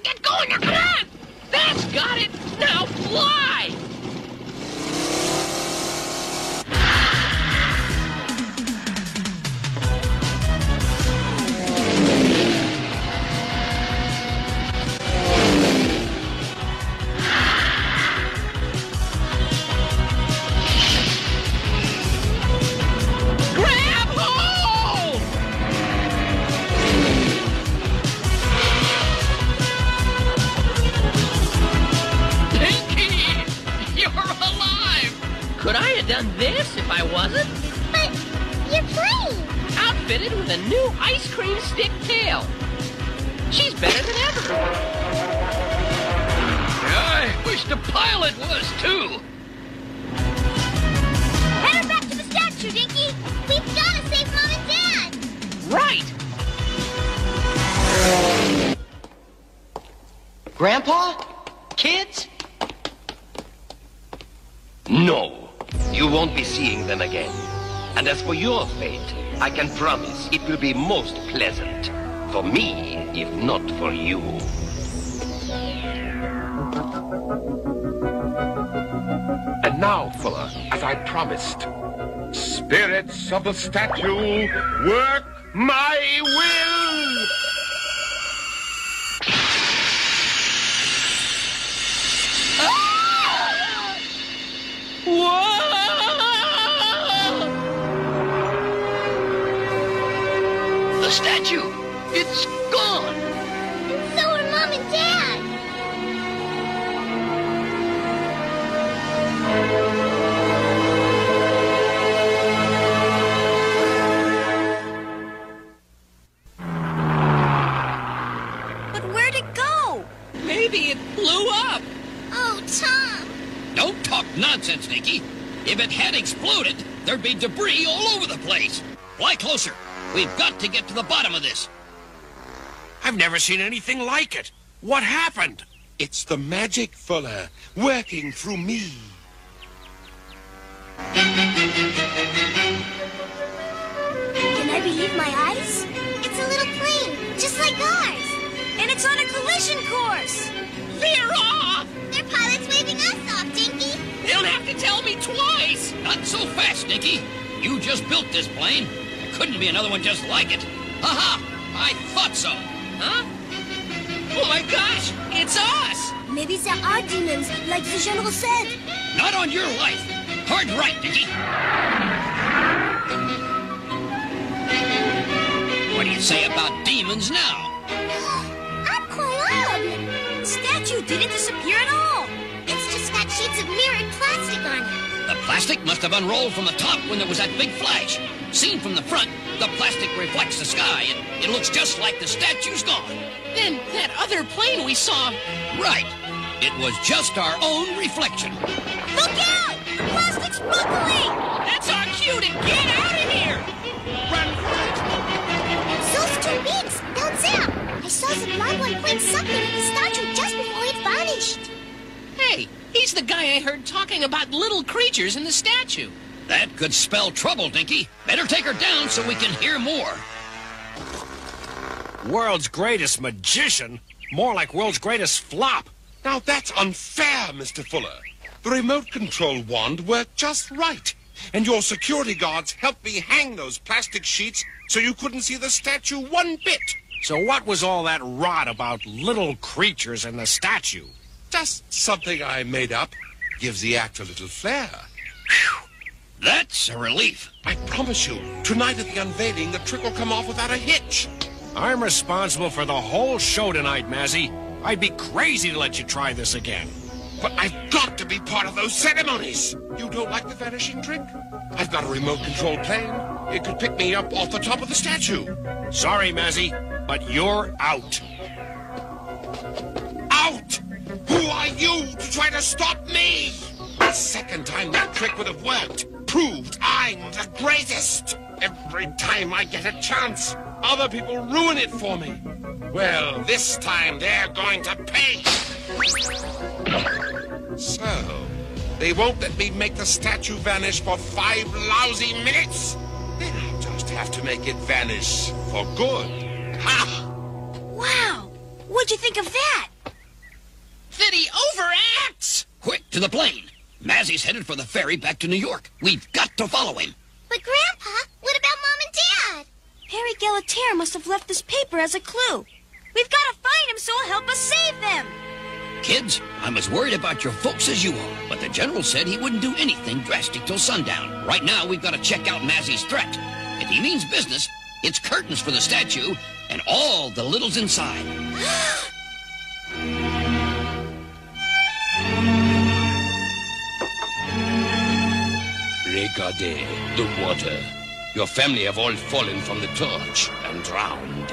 Get going now, come on! That's got it! Now fly! Grab hold! Could I have done this if I wasn't? But you're playing. Outfitted with a new ice cream stick tail. She's better than ever. I wish the pilot was, too. Head her back to the statue, Dinky. We've got to save Mom and Dad. Right. Grandpa? Kids? No. You won't be seeing them again. And as for your fate, I can promise it will be most pleasant. For me, if not for you. Now, Fuller, as I promised, spirits of the statue, work my will! The statue, it's gone. And so are Mom and Dad. But where'd it go? Maybe it blew up. Oh, Tom. Don't talk nonsense, Nicky. If it had exploded, there'd be debris all over the place. Fly closer. We've got to get to the bottom of this. I've never seen anything like it. What happened? It's the magic, Fuller, working through me. Can I believe my eyes? It's a little plane, just like ours. And it's on a collision course. Veer off! Their pilot's waving us off, Dinky. They'll have to tell me twice. Not so fast, Nicky. You just built this plane. There couldn't be another one just like it. Aha! I thought so. Huh? Oh my gosh, it's us! Maybe there are demons, like the General said. Not on your life. Hard right, Nicky. What do you say about demons now? I'm quite on. The statue didn't disappear at all. It's just got sheets of mirrored plastic on it. The plastic must have unrolled from the top when there was that big flash. Seen from the front, the plastic reflects the sky, and it looks just like the statue's gone. Then that other plane we saw... Right. It was just our own reflection. Look out! The plastic's bubbling! That's our cue to get out of here! Run for it! Those two beams, down there. I saw the blonde one point something at the statue just before it vanished. Hey, he's the guy I heard talking about little creatures in the statue. That could spell trouble, Dinky. Better take her down so we can hear more. World's greatest magician? More like world's greatest flop. Now that's unfair, Mr. Fuller. The remote control wand worked just right. And your security guards helped me hang those plastic sheets so you couldn't see the statue one bit. So what was all that rot about little creatures in the statue? Just something I made up. Gives the act a little flair. That's a relief. I promise you, tonight at the unveiling, the trick will come off without a hitch. I'm responsible for the whole show tonight, Mazzy. I'd be crazy to let you try this again. But I've got to be part of those ceremonies. You don't like the vanishing trick? I've got a remote control plane. It could pick me up off the top of the statue. Sorry, Mazzy, but you're out. Out! Who are you to try to stop me? The second time that trick would have worked proved I'm the greatest. Every time I get a chance, other people ruin it for me. Well, this time they're going to pay. So, they won't let me make the statue vanish for 5 lousy minutes? Then I'll just have to make it vanish for good. Ha! Wow! What'd you think of that? That he overacts! Quick, to the plane. Mazzy's headed for the ferry back to New York. We've got to follow him. But Grandpa, what about Mom and Dad? Harry Galatere must have left this paper as a clue. We've got to find him so he'll help us save them. Kids, I'm as worried about your folks as you are, but the General said he wouldn't do anything drastic till sundown. Right now, we've got to check out Mazzy's threat. If he means business, it's curtains for the statue and all the littles inside. Regardez the water. Your family have all fallen from the torch and drowned.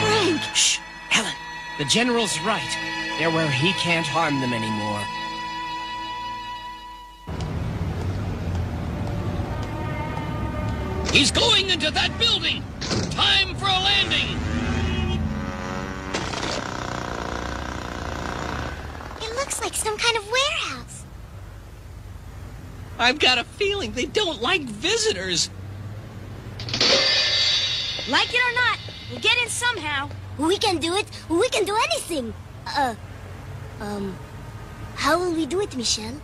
Frank! Shh! Helen, the General's right. They're where he can't harm them anymore. He's going into that building! Time for a landing! It looks like some kind of warehouse. I've got a feeling they don't like visitors. Like it or not, we'll get in somehow. We can do it. We can do anything. How will we do it, Michelle?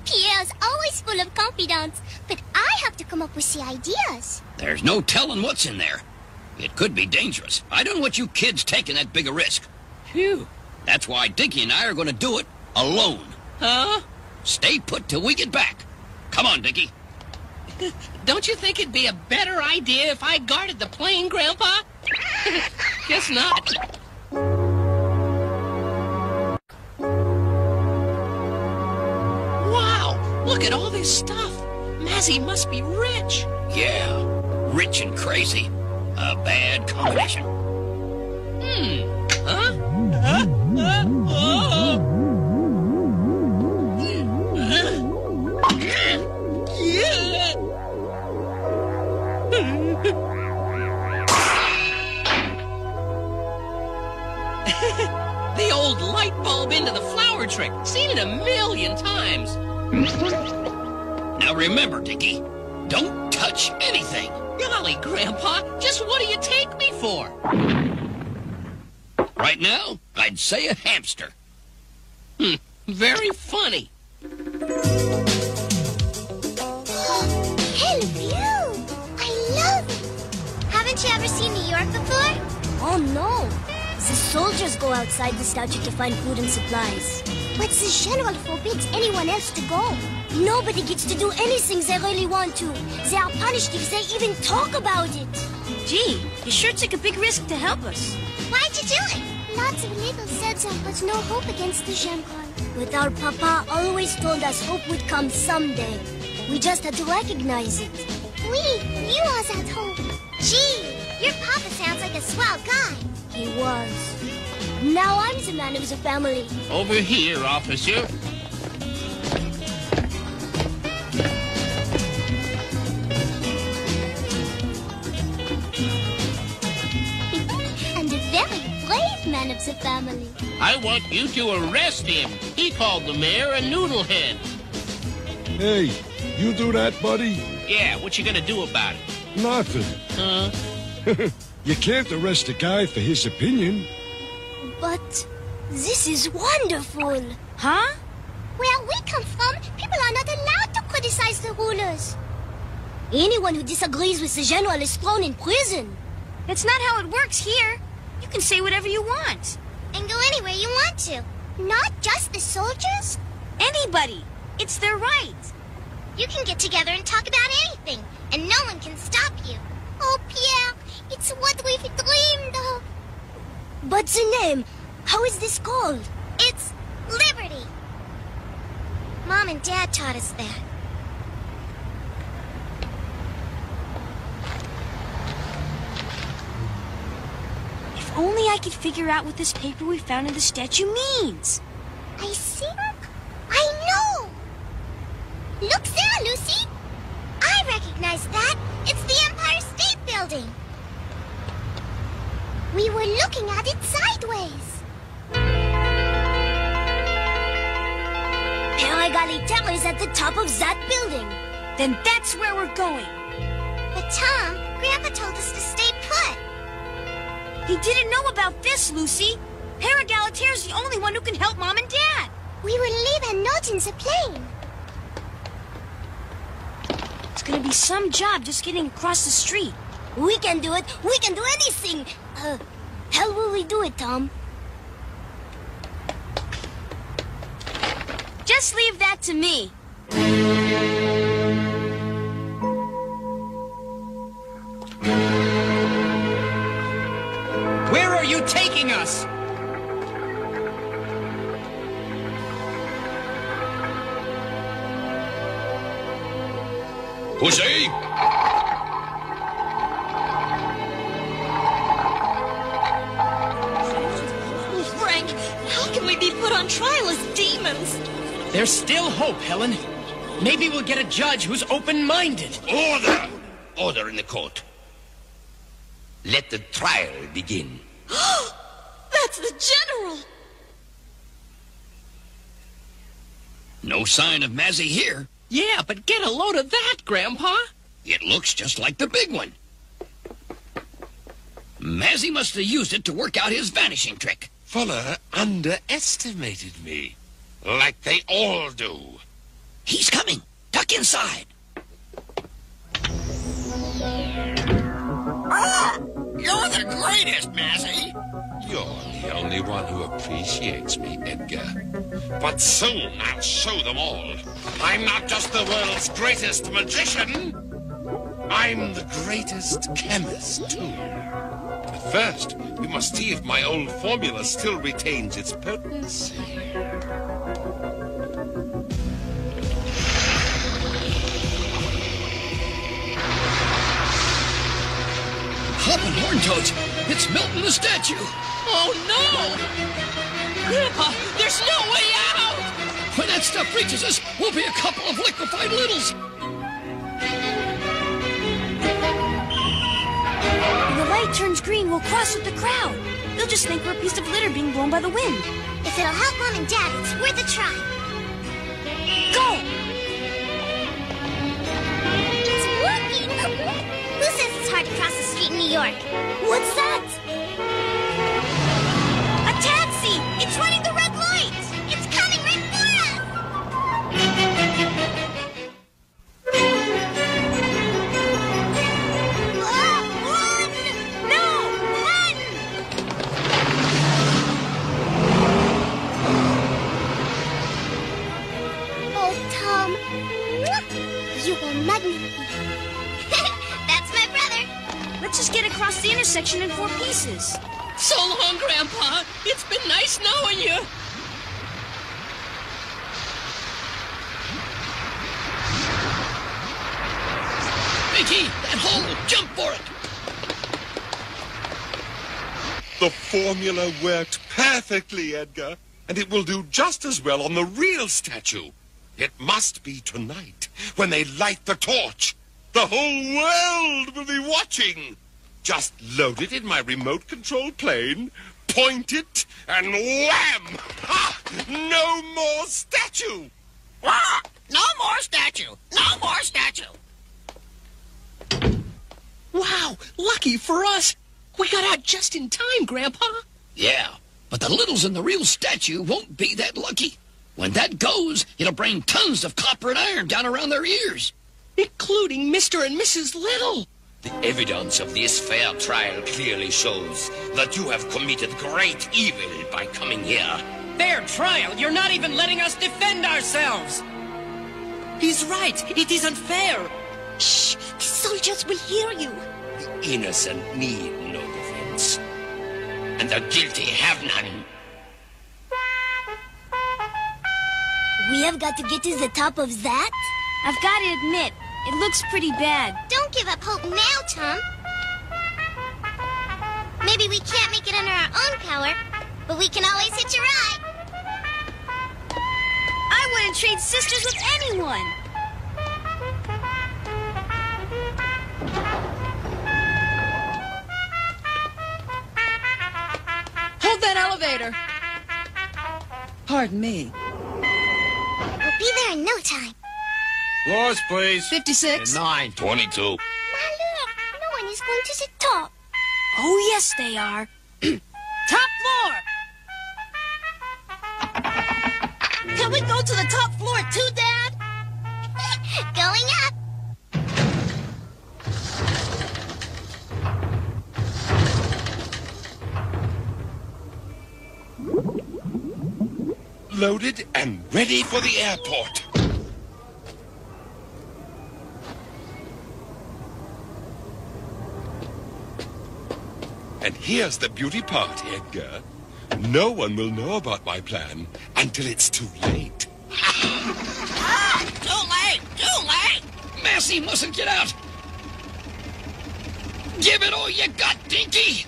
Pierre's always full of confidence, but I have to come up with the ideas. There's no telling what's in there. It could be dangerous. I don't want you kids taking that big a risk. Phew. That's why Dinky and I are going to do it alone. Huh? Stay put till we get back. Come on, Dinky. Don't you think it'd be a better idea if I guarded the plane, Grandpa? Guess not. Wow, look at all this stuff. Mazzy must be rich. Yeah, rich and crazy. A bad combination. Huh? The old light bulb into the flower trick. Seen it a million times. Now remember, Dinky, don't touch anything. Golly, Grandpa, just what do you take me for? Right now, I'd say a hamster. Very funny. Hell view! I love it! Haven't you ever seen New York before? Oh, no. The soldiers go outside the statue to find food and supplies. But the general forbids anyone else to go. Nobody gets to do anything they really want to. They are punished if they even talk about it. Gee, you sure took a big risk to help us. Why'd you do it? Lots of little said so, but no hope against the general. But our papa always told us hope would come someday. We just had to recognize it. You was at hope. Gee, your papa sounds like a swell guy. He was. Now I'm the man of the family. Over here, officer. And a very brave man of the family. I want you to arrest him. He called the mayor a noodlehead. Hey, you do that, buddy? Yeah, what you gonna do about it? Nothing. Huh? You can't arrest a guy for his opinion. But this is wonderful. Huh? Where we come from, people are not allowed to criticize the rulers. Anyone who disagrees with the general is thrown in prison. That's not how it works here. You can say whatever you want. And go anywhere you want to. Not just the soldiers. Anybody. It's their right. You can get together and talk about anything, and no one can stop you. Oh, Pierre, it's what we've dreamed of. But the name, how is this called? It's Liberty. Mom and Dad taught us that. If only I could figure out what this paper we found in the statue means. I think I know. Look there, Lucy. I recognize that. It's the Empire State Building. We were looking at it sideways. Père Égalitaire is at the top of that building. Then that's where we're going. But Tom, Grandpa told us to stay put. He didn't know about this, Lucy. Père Égalitaire's the only one who can help Mom and Dad. We will leave a note in the plane. It's gonna be some job just getting across the street. We can do it. We can do anything. How will we do it, Tom? Just leave that to me. Where are you taking us? Pussy? Frank, how can we be put on trial as demons? There's still hope, Helen. Maybe we'll get a judge who's open-minded. Order! Order in the court. Let the trial begin. That's the general! No sign of Mazzy here. Yeah, but get a load of that, Grandpa. It looks just like the big one. Mazzy must have used it to work out his vanishing trick. Fuller underestimated me. Like they all do. He's coming. Duck inside. You're the greatest, Mazzy. You're the only one who appreciates me, Edgar. But soon I'll show them all. I'm not just the world's greatest magician. I'm the greatest chemist, too. But first, we must see if my old formula still retains its potency. Hoppin' horn toads! It's melting the statue! Oh, no! Grandpa, there's no way out! When that stuff reaches us, we'll be a couple of liquefied littles! When the light turns green, we'll cross with the crowd. They'll just think we're a piece of litter being blown by the wind. If it'll help Mom and Dad, it's worth a try. Go! It's working! Who says it's hard to cross the street in New York? What's that? A taxi! It's running the red light! It's coming right for us! Run! No! Run! Oh, Tom. You will magnet me. That's my brother. Let's just get across the intersection in 4 pieces. So long, Grandpa. It's been nice knowing you. Mickey, that hole! Jump for it! The formula worked perfectly, Edgar. And it will do just as well on the real statue. It must be tonight, when they light the torch. The whole world will be watching. Just load it in my remote-controlled plane, point it, and wham! Ha! No more statue! Ah, no more statue! No more statue! Wow, lucky for us. We got out just in time, Grandpa. Yeah, but the littles in the real statue won't be that lucky. When that goes, it'll bring tons of copper and iron down around their ears. Including Mr. and Mrs. Little. The evidence of this fair trial clearly shows that you have committed great evil by coming here. Fair trial? You're not even letting us defend ourselves! He's right. It isn't fair. Shh! The soldiers will hear you. The innocent need no defense. And the guilty have none. We have got to get to the top of that? I've got to admit, it looks pretty bad. Don't give up hope now, Tom. Maybe we can't make it under our own power, but we can always hitch a ride. I wouldn't trade sisters with anyone. Hold that elevator. Pardon me. We'll be there in no time. Floors, please. 56. 9. 22. My look, no one is going to the top. Oh, yes, they are. Top floor! Can we go to the top floor too, Dad? Going up. Loaded and ready for the airport. And here's the beauty part, Edgar. No one will know about my plan until it's too late. Too late! Too late! Massey mustn't get out! Give it all you got, Dinky!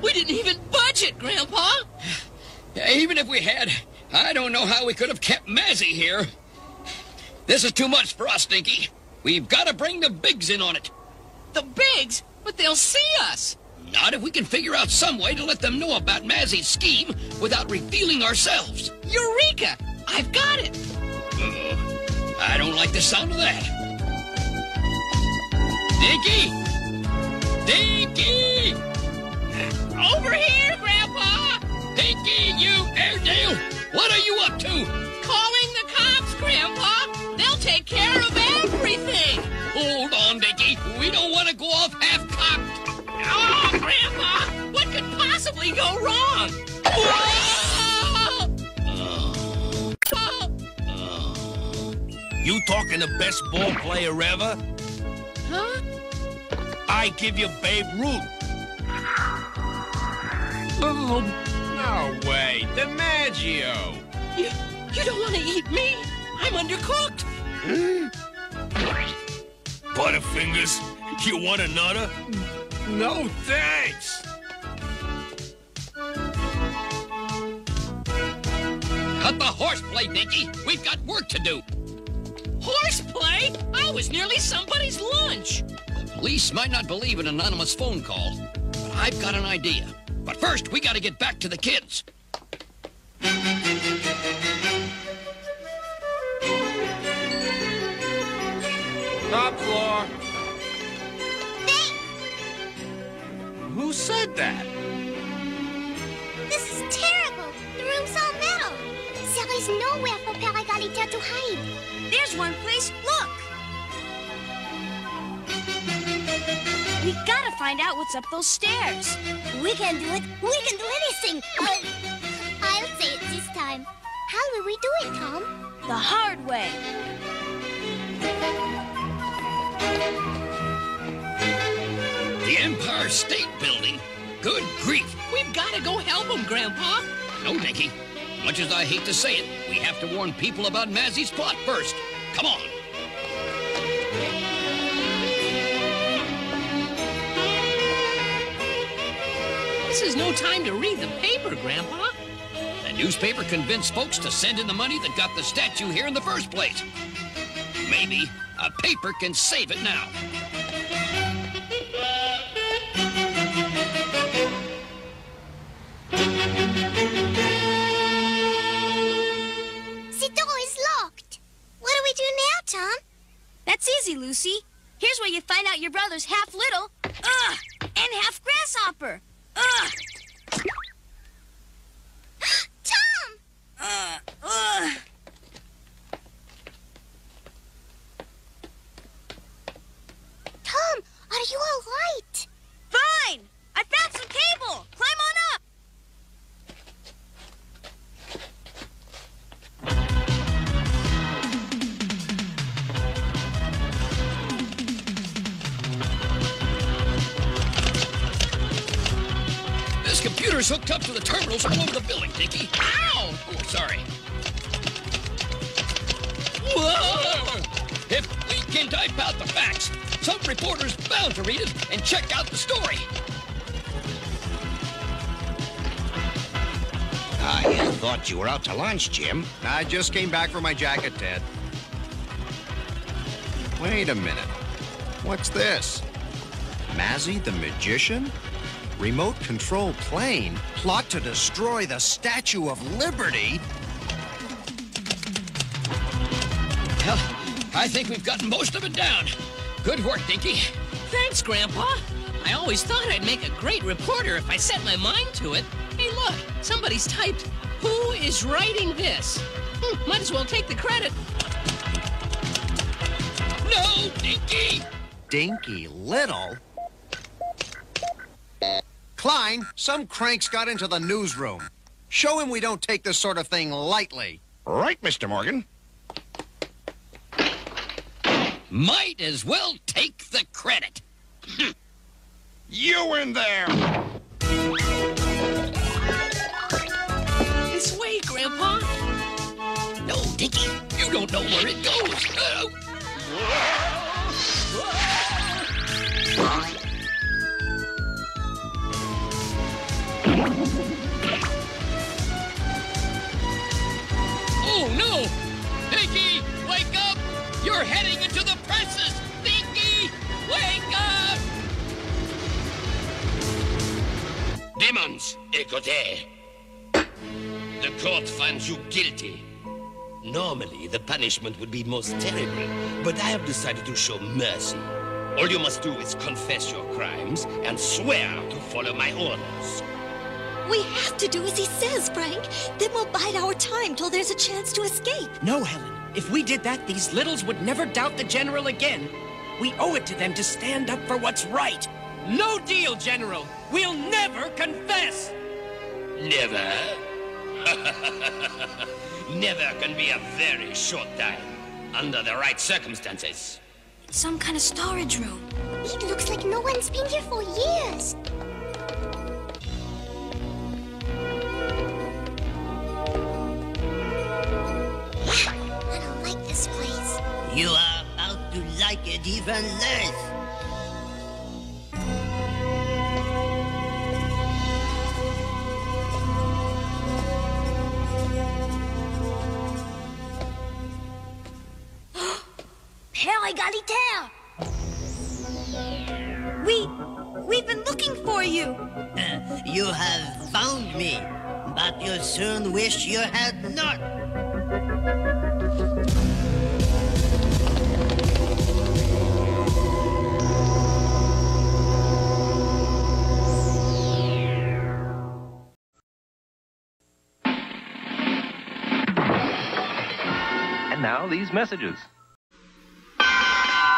We didn't even budget, Grandpa. Even if we had, I don't know how we could have kept Mazzy here. This is too much for us, Dinky. We've got to bring the bigs in on it. The bigs? But they'll see us. Not if we can figure out some way to let them know about Mazzy's scheme without revealing ourselves. Eureka! I've got it. I don't like like the sound of that. Dinky! Dinky! Over here, Grandpa! Dinky, you Airedale! What are you up to? Calling the cops, Grandpa! They'll take care of everything! Hold on, Dinky. We don't want to go off half-cocked. Oh, Grandpa! What could possibly go wrong? You talking the best ball player ever? Huh? I give you Babe Ruth. Oh. No way, DiMaggio. You don't want to eat me? I'm undercooked. Butterfingers, you want another? No, thanks. Cut the horseplay, Dinky. We've got work to do. Horseplay? I was nearly somebody's lunch. The police might not believe an anonymous phone call, but I've got an idea. But first, we got to get back to the kids. Top floor. Who said that? This is terrible. The room's all metal. There is nowhere for Paragalita to hide. There's one place. Look! We gotta find out what's up those stairs. We can do it. We can do anything. I'll say it this time. How will we do it, Tom? The hard way. The Empire State Building? Good grief. We've got to go help them, Grandpa. No, Dinky. Much as I hate to say it, we have to warn people about Mazzie's plot first. Come on. This is no time to read the paper, Grandpa. The newspaper convinced folks to send in the money that got the statue here in the first place. Maybe a paper can save it now. The door is locked. What do we do now, Tom? That's easy, Lucy. Here's where you find out your brother's half little, and half grasshopper. Tom! Tom, are you all right? Fine! I found some cable! Climb on up! This computer's hooked up to the terminals all over the building, Dinky. Ow! Oh, sorry. Whoa! If we can type out the facts, some reporter's bound to read it and check out the story. I thought you were out to lunch, Jim. I just came back from my jacket, Ted. Wait a minute. What's this? Mazzy the Magician? Remote control plane? Plot to destroy the Statue of Liberty? Well, I think we've gotten most of it down. Good work, Dinky. Thanks, Grandpa. I always thought I'd make a great reporter if I set my mind to it. Hey, look, somebody's typed, "Who is writing this?" Might as well take the credit. No, Dinky! Dinky Little? Klein, some cranks got into the newsroom. Show him we don't take this sort of thing lightly. Right, Mr. Morgan. Might as well take the credit. You in there! This way, Grandpa. No, Dinky, you don't know where it goes. Oh, no! Dinky, wake up! You're heading into the presses! Dinky, wake up! Demons, écoutez. The court finds you guilty. Normally, the punishment would be most terrible, but I have decided to show mercy. All you must do is confess your crimes and swear to follow my orders. We have to do as he says, Frank. Then we'll bide our time till there's a chance to escape. No, Helen. If we did that, these littles would never doubt the General again. We owe it to them to stand up for what's right. No deal, General. We'll never confess. Never? Never can be a very short time, under the right circumstances. It's some kind of storage room. It looks like no one's been here for years. I don't like this place. You are about to like it even less. Père Egalitaire! We've been looking for you! You have found me, but you soon wish you had not. And now these messages.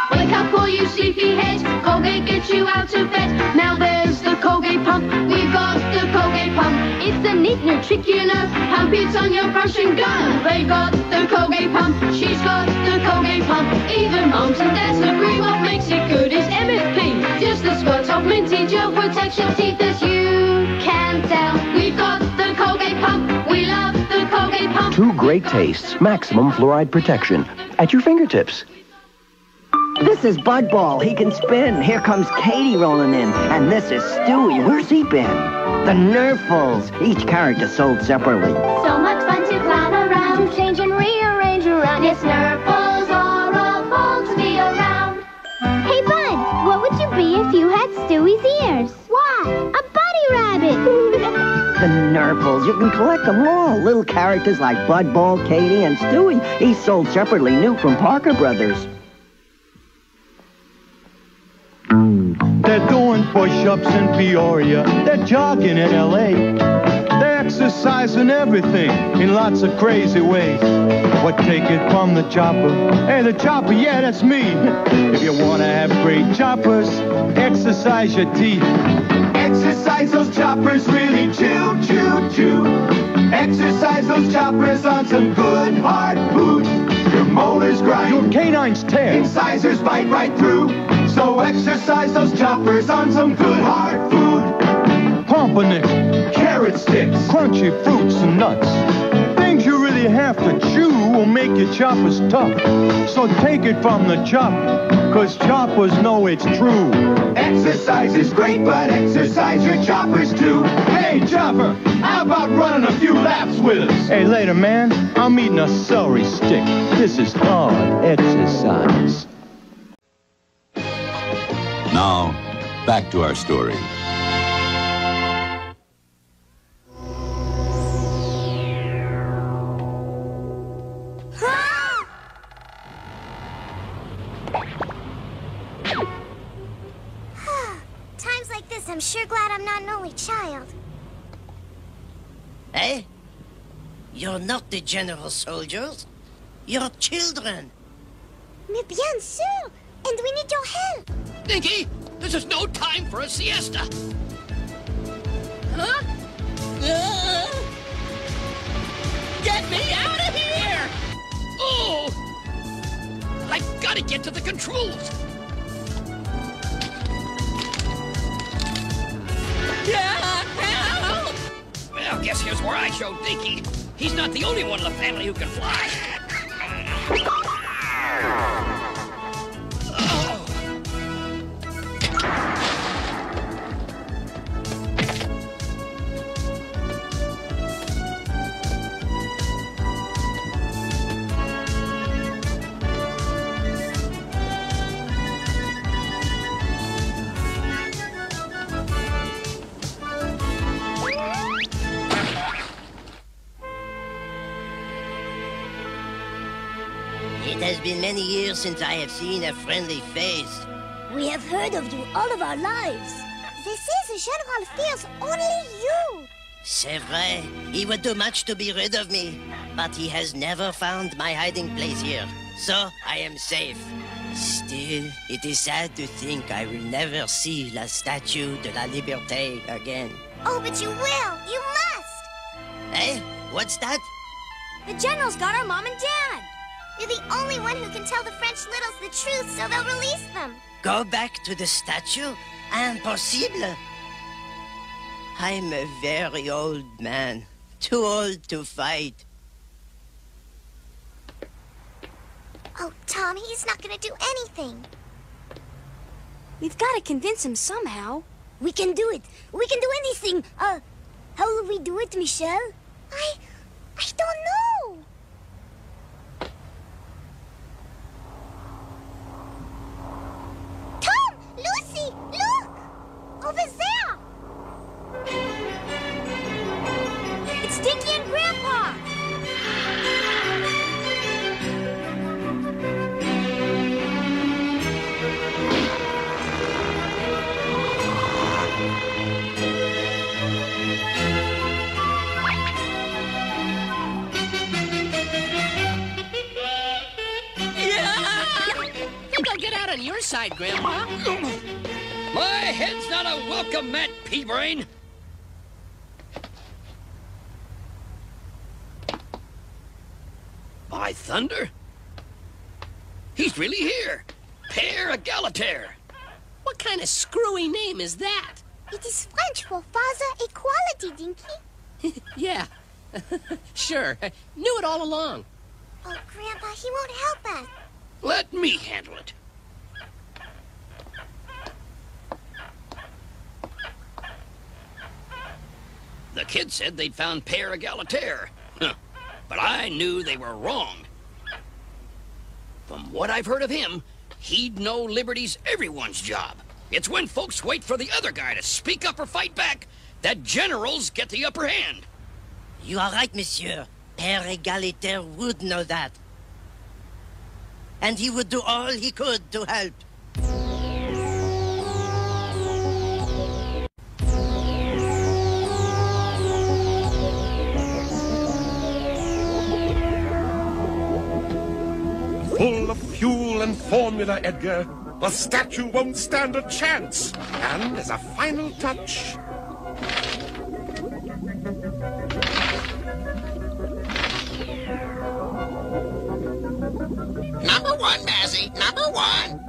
Well, I can't call you sleepyhead. Colgate gets you out of bed. Now there's the Colgate pump. We've got the Colgate pump. It's a neat new trick, you know. Pump it on your brush and go. They've got the Colgate pump. She's got the Colgate pump. Even moms and dads agree what makes it good is MFP. Just a squirt of minty gel protects your teeth as you can tell. We've got the Colgate pump. We love the Colgate pump. 2 great tastes, maximum fluoride protection at your fingertips. This is Bud Ball. He can spin. Here comes Katie rolling in. And this is Stewie. Where's he been? The Nerfles. Each character sold separately. So much fun to plan around, change and rearrange around. Yes, Nerfles are a ball to be around. Hey, Bud, what would you be if you had Stewie's ears? Why? A bunny rabbit. The Nerfles. You can collect them all. Little characters like Bud Ball, Katie, and Stewie. Each sold separately, new from Parker Brothers. They're doing push-ups in Peoria. They're jogging in L.A. They're exercising everything in lots of crazy ways. But take it from the chopper. Hey, the chopper, yeah, that's me. If you want to have great choppers, exercise your teeth. Exercise those choppers, really chew, chew, chew. Exercise those choppers on some good hard food. Your molars grind. Your canines tear. Incisors bite right through. So exercise those choppers on some good hard food. Pumpernickel, carrot sticks, crunchy fruits and nuts. Things you really have to chew will make your choppers tough. So take it from the chopper, cause choppers know it's true. Exercise is great, but exercise your choppers too. Hey, chopper, how about running a few laps with us? Hey, later, man. I'm eating a celery stick. This is hard exercise. Now, back to our story. Times like this, I'm sure glad I'm not an only child. Eh? You're not the general soldiers. You're children. Mais bien sûr! And we need your help! Dinky, this is no time for a siesta. Huh? Get me out of here! Oh! I gotta get to the controls. Yeah, help! Well, guess here's where I show Dinky. He's not the only one in the family who can fly. been many years since I have seen a friendly face. We have heard of you all of our lives. This is General fears only you. C'est vrai. He would do much to be rid of me. But he has never found my hiding place here. So I am safe. Still, it is sad to think I will never see la Statue de la Liberté again. Oh, but you will. You must. Eh? What's that? The General's got our mom and dad. You're the only one who can tell the French littles the truth, so they'll release them. Go back to the statue? Impossible. I'm a very old man. Too old to fight. Oh, Tom, he's not gonna do anything. We've got to convince him somehow. We can do it. We can do anything. How will we do it, Michelle? I don't know. Tom! Lucy! Look! Over there! It's Dinky and Grandpa! On your side, Grandpa. My head's not a welcome mat, pea-brain. By thunder! He's really here. Père Egalitaire. What kind of screwy name is that? It is French for father equality, Dinky. Yeah. Sure. Knew it all along. Oh, Grandpa, he won't help us. Let me handle it. The kid said they'd found Père Egalitaire. But I knew they were wrong. From what I've heard of him, he'd know liberty's everyone's job. It's when folks wait for the other guy to speak up or fight back that generals get the upper hand. You are right, monsieur. Père Egalitaire would know that. And he would do all he could to help. Full of fuel and formula, Edgar. The statue won't stand a chance. And as a final touch... Number one, Mazzy. Number one.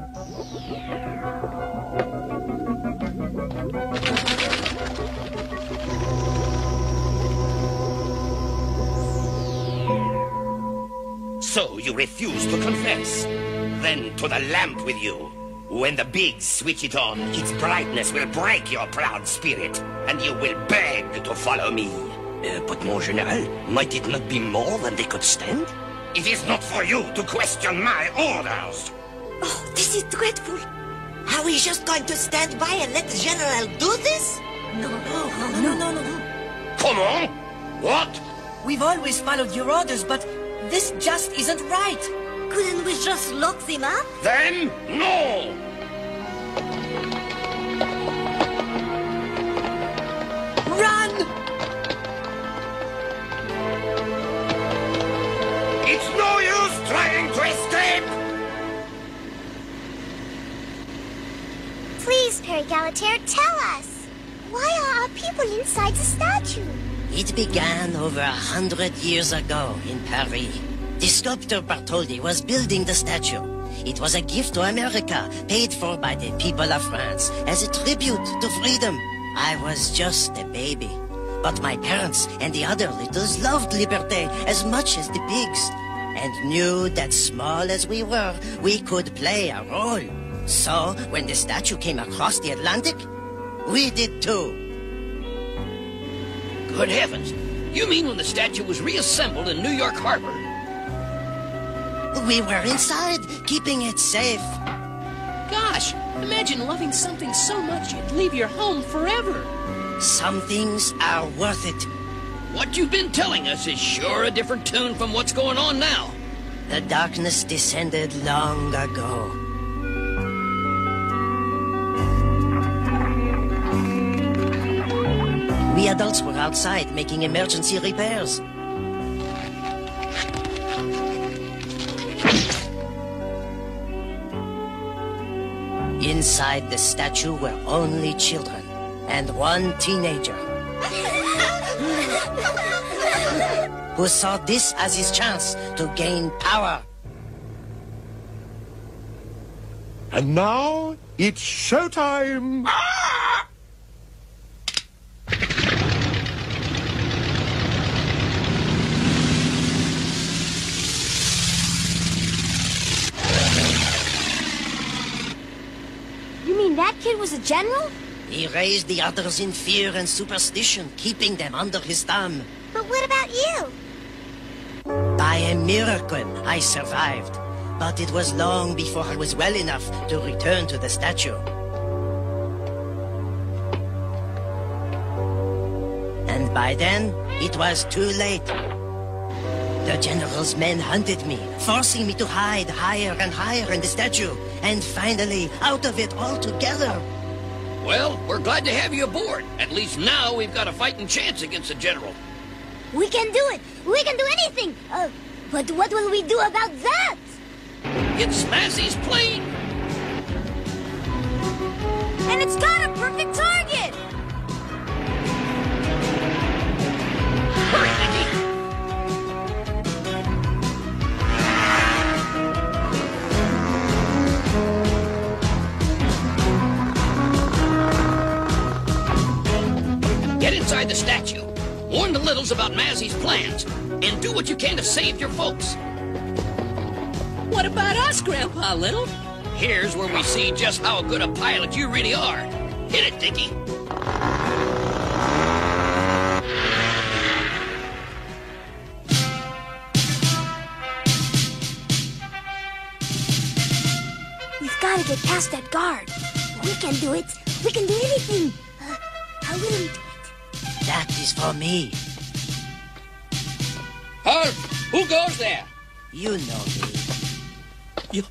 So you refuse to confess? Then to the lamp with you. When the bigs switch it on, its brightness will break your proud spirit, and you will beg to follow me. But mon général, might it not be more than they could stand? It is not for you to question my orders. Oh, this is dreadful. Are we just going to stand by and let the General do this? No. Come on! What? We've always followed your orders, but this just isn't right. Couldn't we just lock them up? Then, no! Run! It's no use trying to escape! Please, Père Egalitaire, tell us. Why are our people inside the statue? It began over 100 years ago in Paris. The sculptor Bartholdi was building the statue. It was a gift to America, paid for by the people of France, as a tribute to freedom. I was just a baby. But my parents and the other littles loved liberté as much as the pigs, and knew that small as we were, we could play a role. So, when the statue came across the Atlantic, we did too. Good heavens. You mean when the statue was reassembled in New York Harbor? We were inside, keeping it safe. Gosh, imagine loving something so much you'd leave your home forever. Some things are worth it. What you've been telling us is sure a different tune from what's going on now. The darkness descended long ago. We adults were outside making emergency repairs. Inside the statue were only children and one teenager who saw this as his chance to gain power. And now, it's showtime! You mean that kid was a general? He raised the others in fear and superstition, keeping them under his thumb. But what about you? By a miracle, I survived. But it was long before I was well enough to return to the statue. And by then, it was too late. The general's men hunted me, forcing me to hide higher and higher in the statue, and finally out of it altogether. Well, we're glad to have you aboard. At least now we've got a fighting chance against the general. We can do it! We can do anything! But what will we do about that? It's Mazzy's plane! And it's got a perfect target! Hurry, Nicky! Get inside the statue. Warn the littles about Mazzy's plans. And do what you can to save your folks. What about us, Grandpa Little? Here's where we see just how good a pilot you really are. Hit it, Dickie. We've got to get past that guard. We can do it. We can do anything. How will we do it? That is for me. Halt! Who goes there? You know me.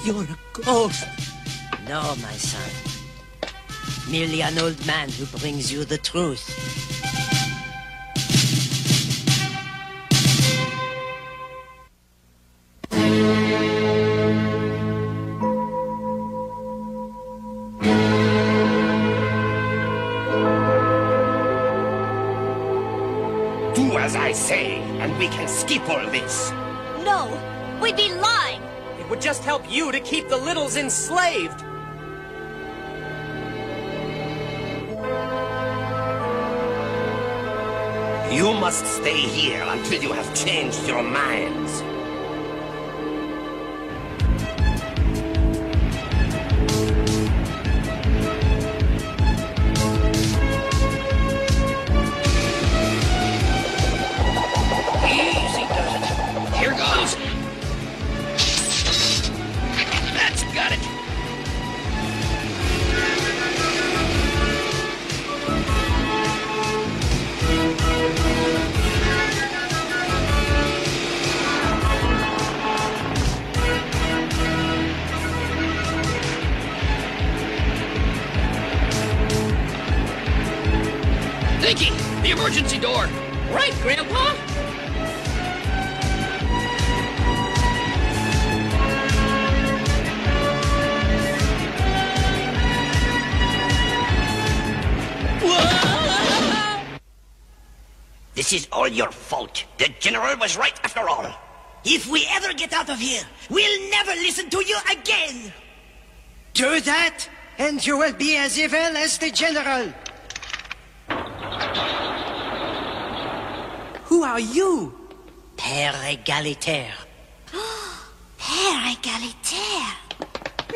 You're a ghost. No, my son. Merely an old man who brings you the truth. Do as I say, and we can skip all this. No, we'd be lying. It would just help you to keep the littles enslaved. You must stay here until you have changed your minds. Easy does it. Here goes. That's got it. Nicky, the emergency door. Right, Grandpa? This is all your fault. The general was right after all. If we ever get out of here, we'll never listen to you again. Do that, and you will be as evil as the general. Who are you? Père égalitaire. Père égalitaire.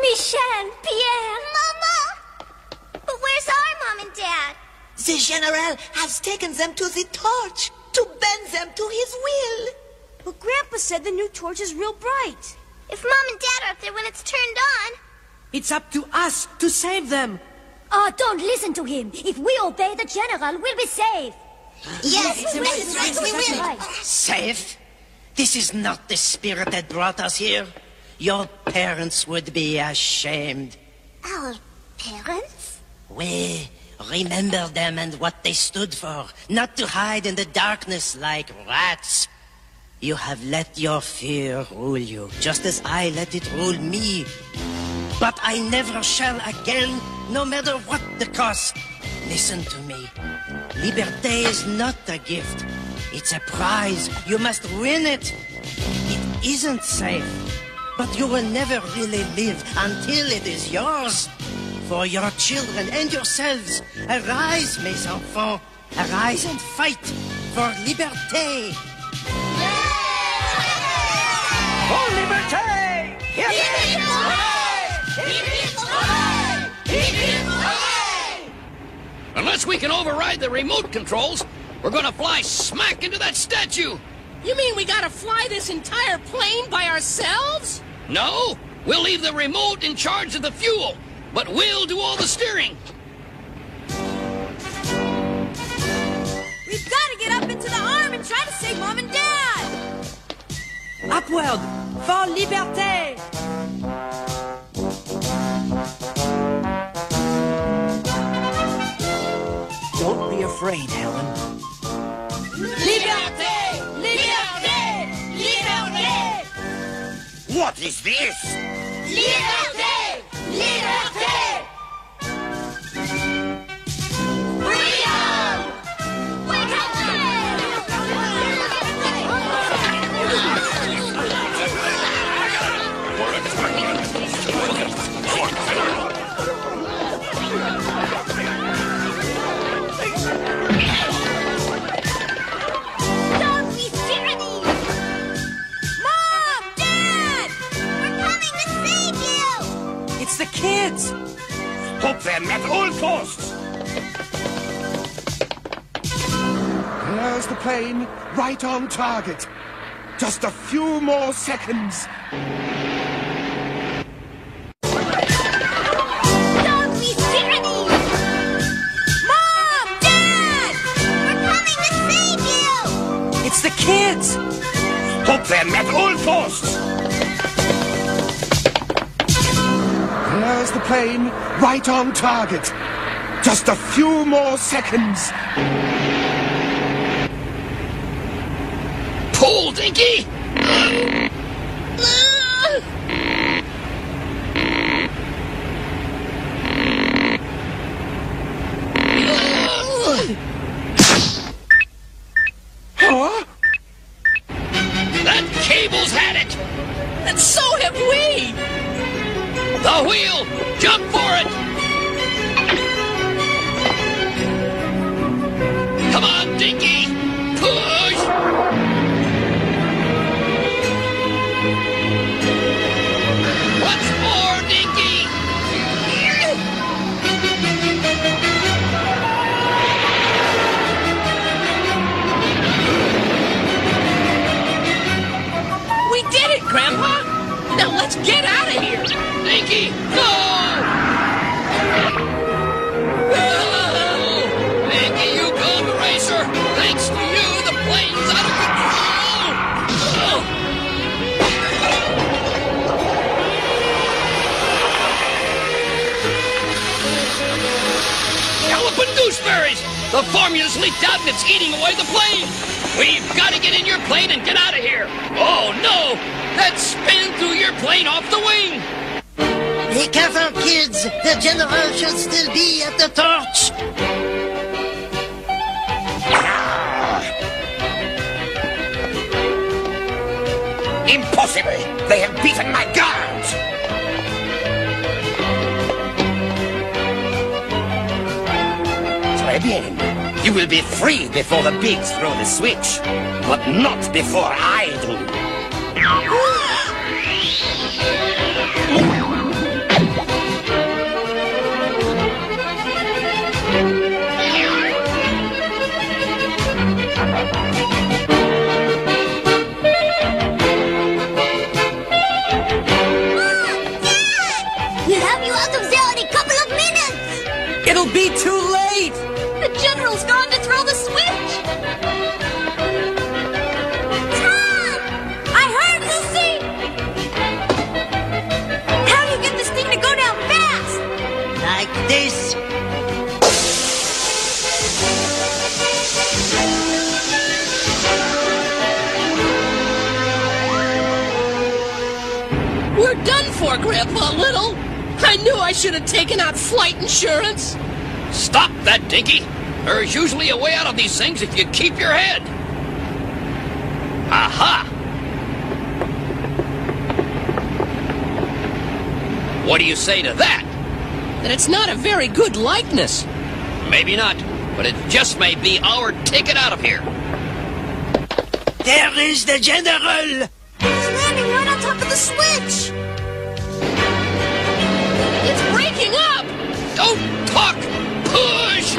Michel and Pierre. Mama! But where's our mom and dad? The general has taken them to the torch to bend them to his will. But Grandpa said the new torch is real bright. If Mom and Dad are up there when it's turned on... It's up to us to save them. Oh, don't listen to him. If we obey the general, we'll be safe. Yes, we will. Safe? This is not the spirit that brought us here. Your parents would be ashamed. Our parents? We remember them and what they stood for. Not to hide in the darkness like rats. You have let your fear rule you, just as I let it rule me. But I never shall again, no matter what the cost. Listen to me. Liberté is not a gift. It's a prize. You must win it. It isn't safe. But you will never really live until it is yours. For your children and yourselves, arise, mes enfants. Arise and fight for liberté. For liberté! Unless we can override the remote controls, we're gonna fly smack into that statue. You mean we gotta fly this entire plane by ourselves? No, we'll leave the remote in charge of the fuel, but we'll do all the steering. We've got to get up into the arm and try to save Mom and Dad. Upward, for liberté! Don't be afraid, Helen. Liberté! Liberté! Liberté! What is this? Liberté! Liberté! Freedom! Wake up! Don't be tyranny! Mom! Dad! We're coming to save you! It's the kids! Stop them at all costs! There's the plane, right on target. Just a few more seconds. Don't be tyranny! Mom! Dad! We're coming to save you! It's the kids! Stop them at all costs! There's the plane, right on target. Just a few more seconds. Pull, Dinky! Huh? That cable's had it! And so have we! The wheel! Jump for it! Come on, Dinky! Push! Once more, Dinky! We did it, Grandpa! Now let's get out of here! Dinky, no! Oh, Dinky, you come, racer! Thanks to you, the plane's out of control! Oh. Galloping gooseberries! The formula's leaked out and it's eating away the plane! We've got to get in your plane and get out of here! Oh, no! Let's spin through your plane off the wing! Be careful, kids. The general should still be at the torch. Impossible! They have beaten my guards! Très bien. You will be free before the pigs throw the switch, but not before I do. We'll have you out of there in a couple of minutes! It'll be too late! The general's gone to throw the switch! Tom! little. I knew I should have taken out flight insurance. Stop that, Dinky. There's usually a way out of these things if you keep your head. Aha! What do you say to that? That it's not a very good likeness. Maybe not, but it just may be our ticket out of here. There is the General! He's landing right on top of the switch! It's breaking up! Don't talk! Push!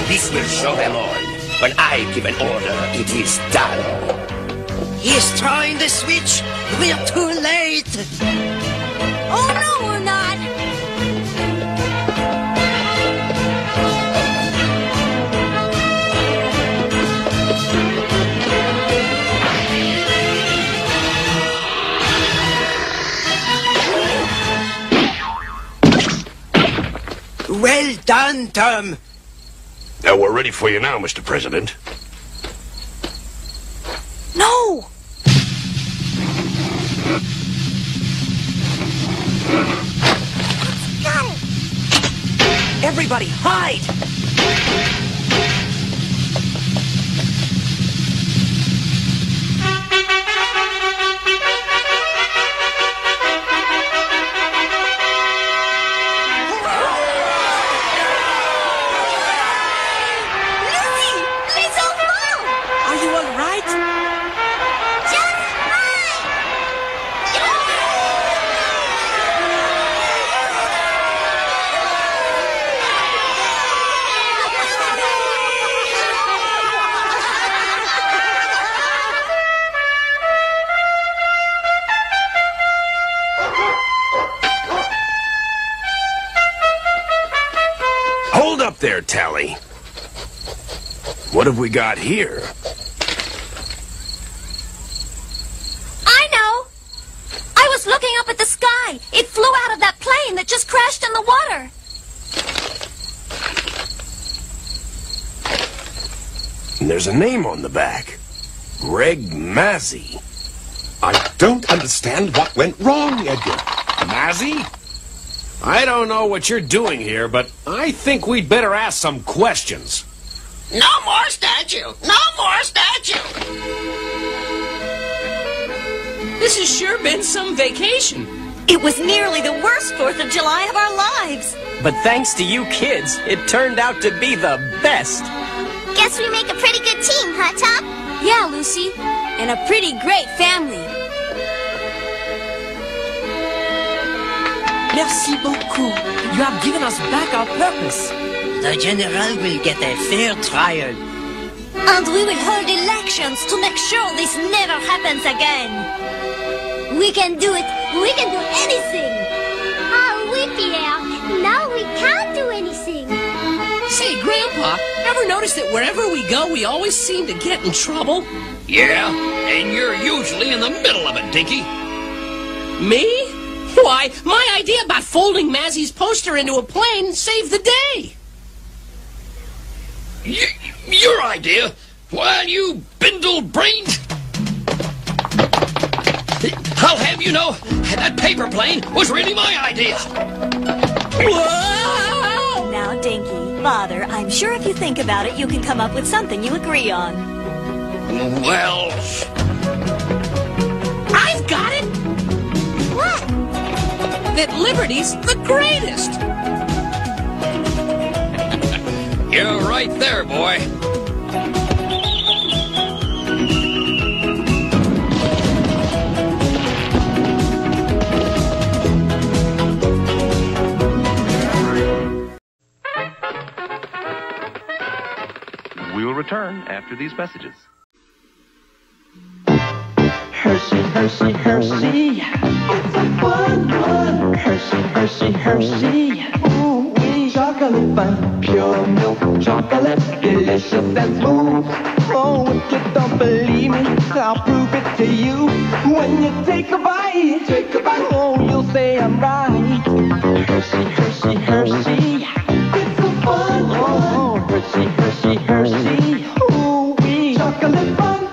This will show them all. When I give an order, it is done. He's throwing the switch. We're too late. Oh, no, we're not. Well done, Tom. We're ready for you now, Mr. President. No! Got it! Everybody, hide! Hold up there, Tally. What have we got here? I know! I was looking up at the sky. It flew out of that plane that just crashed in the water. And there's a name on the back. Greg Mazzy. I don't understand what went wrong, Edgar. Mazzy? I don't know what you're doing here, but I think we'd better ask some questions. No more statue! No more statue! This has sure been some vacation. It was nearly the worst 4th of July of our lives. But thanks to you kids, it turned out to be the best. Guess we make a pretty good team, huh, Tom? Yeah, Lucy. And a pretty great family. Merci beaucoup. You have given us back our purpose. The General will get a fair trial. And we will hold elections to make sure this never happens again. We can do it. We can do anything. Oh, we Pierre. No, we can't do anything. Say, Grandpa, ever notice that wherever we go, we always seem to get in trouble? Yeah, and you're usually in the middle of it, Dinky. Me? Why, my idea about folding Mazzy's poster into a plane saved the day. Your idea? Well, you bindle-brained... I'll have you know, that paper plane was really my idea. Whoa! Now, Dinky, Father, I'm sure if you think about it, you can come up with something you agree on. Well... I've got it! What? That liberty's the greatest! You're right there, boy. We will return after these messages. Hershey, Hershey, Hershey. It's a fun one. Hershey, Hershey, Hershey. Ooh, chocolate. chocolate fun, pure milk chocolate, delicious and smooth. Oh, if you don't believe me, I'll prove it to you. When you take a bite, oh, you'll say I'm right. Hershey, Hershey, Hershey, it's so fun. Oh, Hershey, Hershey, Hershey, ooh, wee, chocolate fun.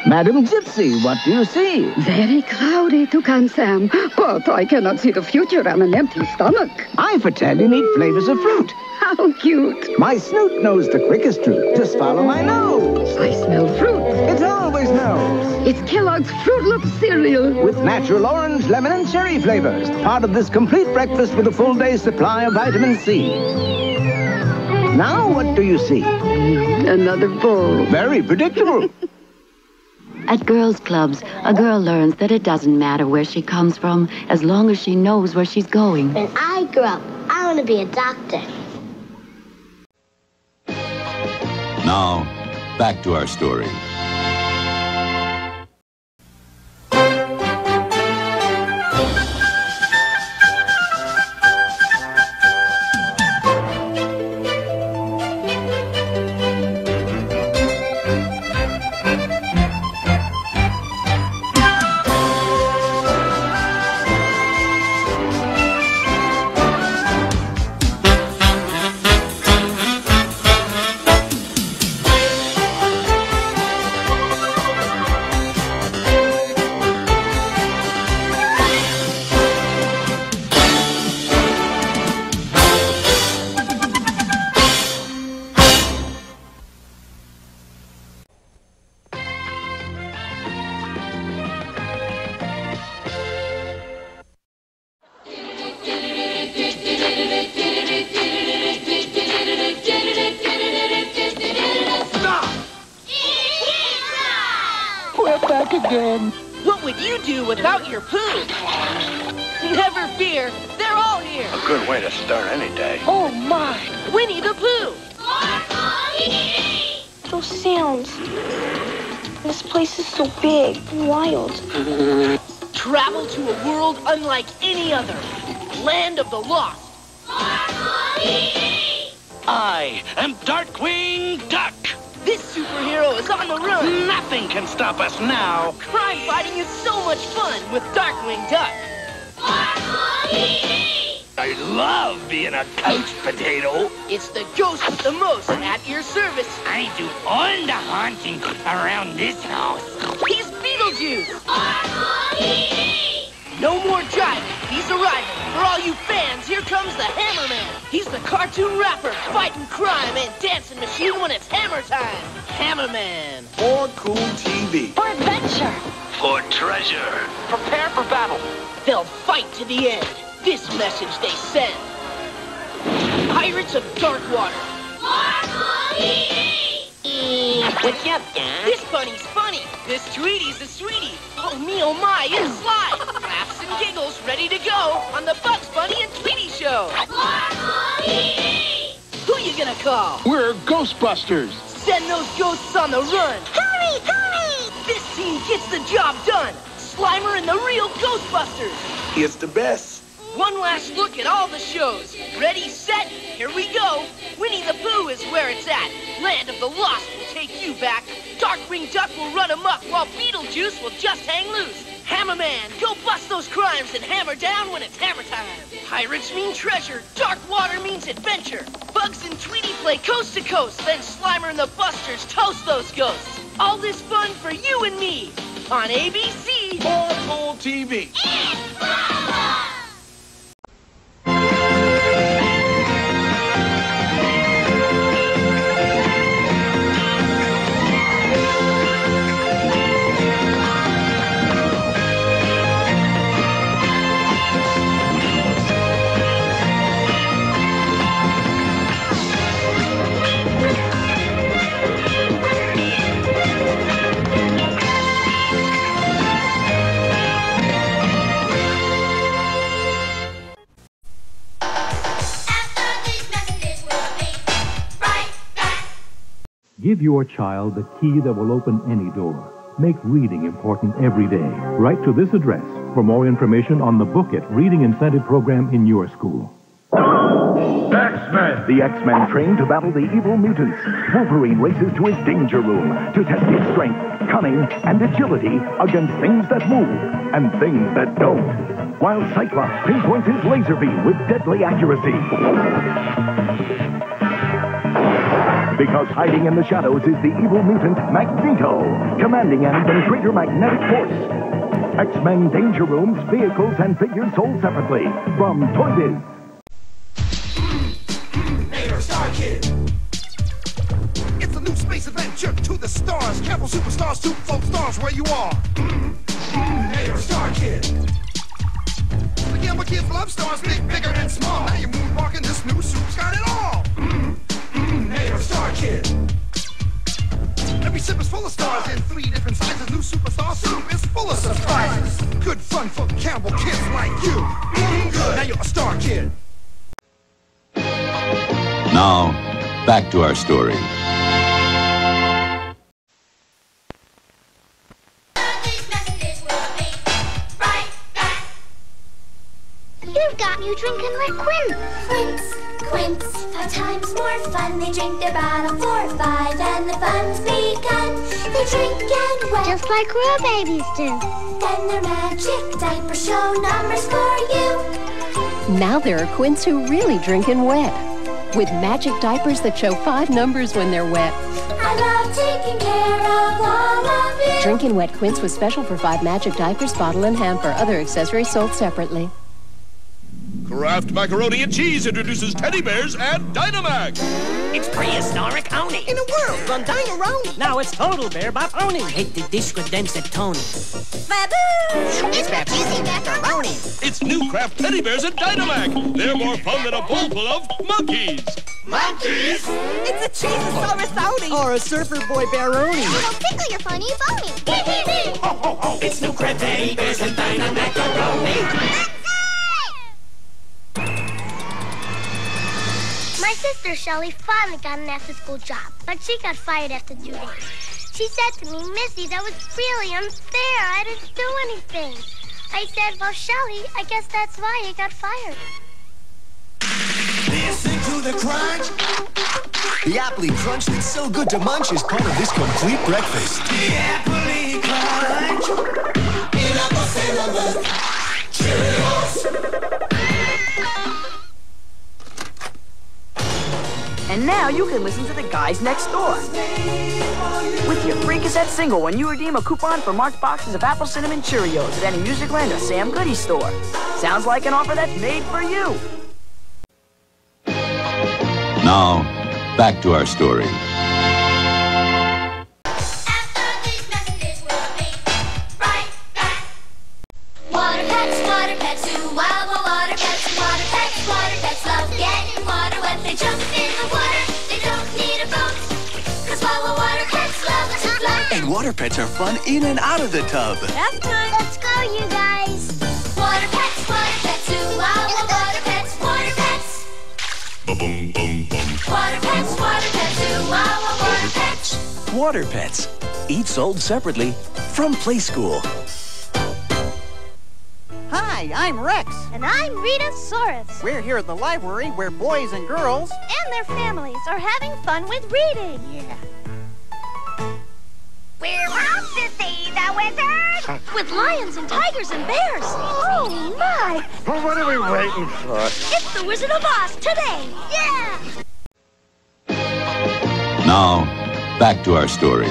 Madam Gypsy, what do you see? Very cloudy, Toucan Sam, but I cannot see the future on an empty stomach. I foretell you need flavors of fruit. How cute. My snoot knows the quickest route. Just follow my nose. I smell fruit. It always knows. It's Kellogg's Fruit Loop cereal. With natural orange, lemon, and cherry flavors. Part of this complete breakfast with a full day's supply of vitamin C. Now what do you see? Another bowl. Very predictable. At girls' clubs, a girl learns that it doesn't matter where she comes from as long as she knows where she's going. When I grow up, I want to be a doctor. Now, back to our story. What would you do without your poo? Never fear, they're all here. A good way to start any day. Oh my, Winnie the Pooh. Those sounds. This place is so big and wild. Travel to a world unlike any other. Land of the Lost. I am Darkwing Duck. This superhero is on the run. Nothing can stop us now. Crime fighting is so much fun with Darkwing Duck. I love being a couch potato. It's the ghost with the most at your service. I do all the haunting around this house. He's Beetlejuice. No more driving. He's arriving. For all you fans, here comes the Hammerman. He's the cartoon rapper, fighting crime and dancing machine when it's hammer time. Hammerman. For cool TV. For adventure. For treasure. Prepare for battle. They'll fight to the end. This message they send. Pirates of Darkwater. What's up, Dad? This bunny's funny. This Tweety's a sweetie. Oh my, it's Sly. Laughs and giggles ready to go on the Bugs Bunny and Tweety Show. Who you gonna call? We're Ghostbusters. Send those ghosts on the run. Hurry, hurry! This team gets the job done. Slimer and the real Ghostbusters. It's the best. One last look at all the shows. Ready, set, here we go. Winnie the Pooh is where it's at. Land of the Lost will take you back. Darkwing Duck will run amok while Beetlejuice will just hang loose. Hammerman, go bust those crimes and hammer down when it's hammer time. Pirates mean treasure. Dark water means adventure. Bugs and Tweety play coast to coast. Then Slimer and the Busters toast those ghosts. All this fun for you and me on ABC. For cool TV. It's Bravo! Give your child the key that will open any door. Make reading important every day. Write to this address for more information on the Book It Reading Incentive Program in your school. X-Men! The X-Men train to battle the evil mutants. Wolverine races to his danger room to test his strength, cunning, and agility against things that move and things that don't. While Cyclops pinpoints his laser beam with deadly accuracy. Because hiding in the shadows is the evil mutant Magneto, commanding an even greater magnetic force. X-Men Danger Rooms, vehicles, and figures sold separately from Toy Biz. Hey, you're a Star Kid. It's a new space adventure to the stars. Careful, superstars, super folk stars, where you are. Hey, you're a Star Kid. The gamble kids love stars, bigger and small. Now you're moonwalking, this new suit's got it all. Hey, you're a Star Kid. Every ship is full of stars in 3 different sizes. New superstar suit is full of surprises. Good fun for Campbell kids like you. Good. Now you're a Star Kid. Now, back to our story. You've got new drinking with Quince. Quince, 5 times more fun. They drink their bottle 4 or 5, and the fun's begun. They drink and wet, just like real babies do. Then their magic diapers show numbers for you. Now there are Quince who really drink and wet, with magic diapers that show 5 numbers when they're wet. I love taking care of all of you. Drinkin' Wet Quince was special for 5 magic diapers, bottle and hamper. Other accessories sold separately. Kraft Macaroni and Cheese introduces teddy bears and Dynamax. It's prehistoric Oni. In a world run Dino-Roni. Now it's Total Bear by Pony. Hit the dish with dense Tony. Baboo! It's Cheesy Macaroni. It's new Kraft teddy bears and Dynamax. They're more fun than a bowl full of monkeys. Monkeys? It's a Cheezosaurus Oni. Or a Surfer Boy Baroni. It'll tickle your funny bony. Ho, ho, ho. It's new Kraft teddy bears and Dynamacaroni. My sister Shelley finally got an after-school job, but she got fired after 2 days. She said to me, Missy, that was really unfair. I didn't do anything. I said, well, Shelley, I guess that's why you got fired. Listen to the crunch. The Appley Crunch that's so good to munch is part of this complete breakfast. The Appley Crunch. In apple cinnamon. Cheerios. And now you can listen to the guys next door. With your free cassette single when you redeem a coupon for marked boxes of Apple Cinnamon Cheerios at any Musicland or Sam Goody store. Sounds like an offer that's made for you. Now, back to our story. Water pets, ooh, wow, water pets, love getting water when they jump in the water. They don't need a boat, 'cause water pets love to float. And water pets are fun in and out of the tub. That's time. Let's go, you guys. Water pets, ooh, wow, water pets, water pets. Boom, boom, boom. Water pets, ooh, wow, water pets. Water Pets. Each sold separately from Play School. Hi, I'm Rex. And I'm Rita Saurus. We're here at the library where boys and girls and their families are having fun with reading. Yeah. We're off to see the wizard! With lions and tigers and bears. Oh, my! Well, what are we waiting for? It's the Wizard of Oz today. Yeah! Now, back to our story.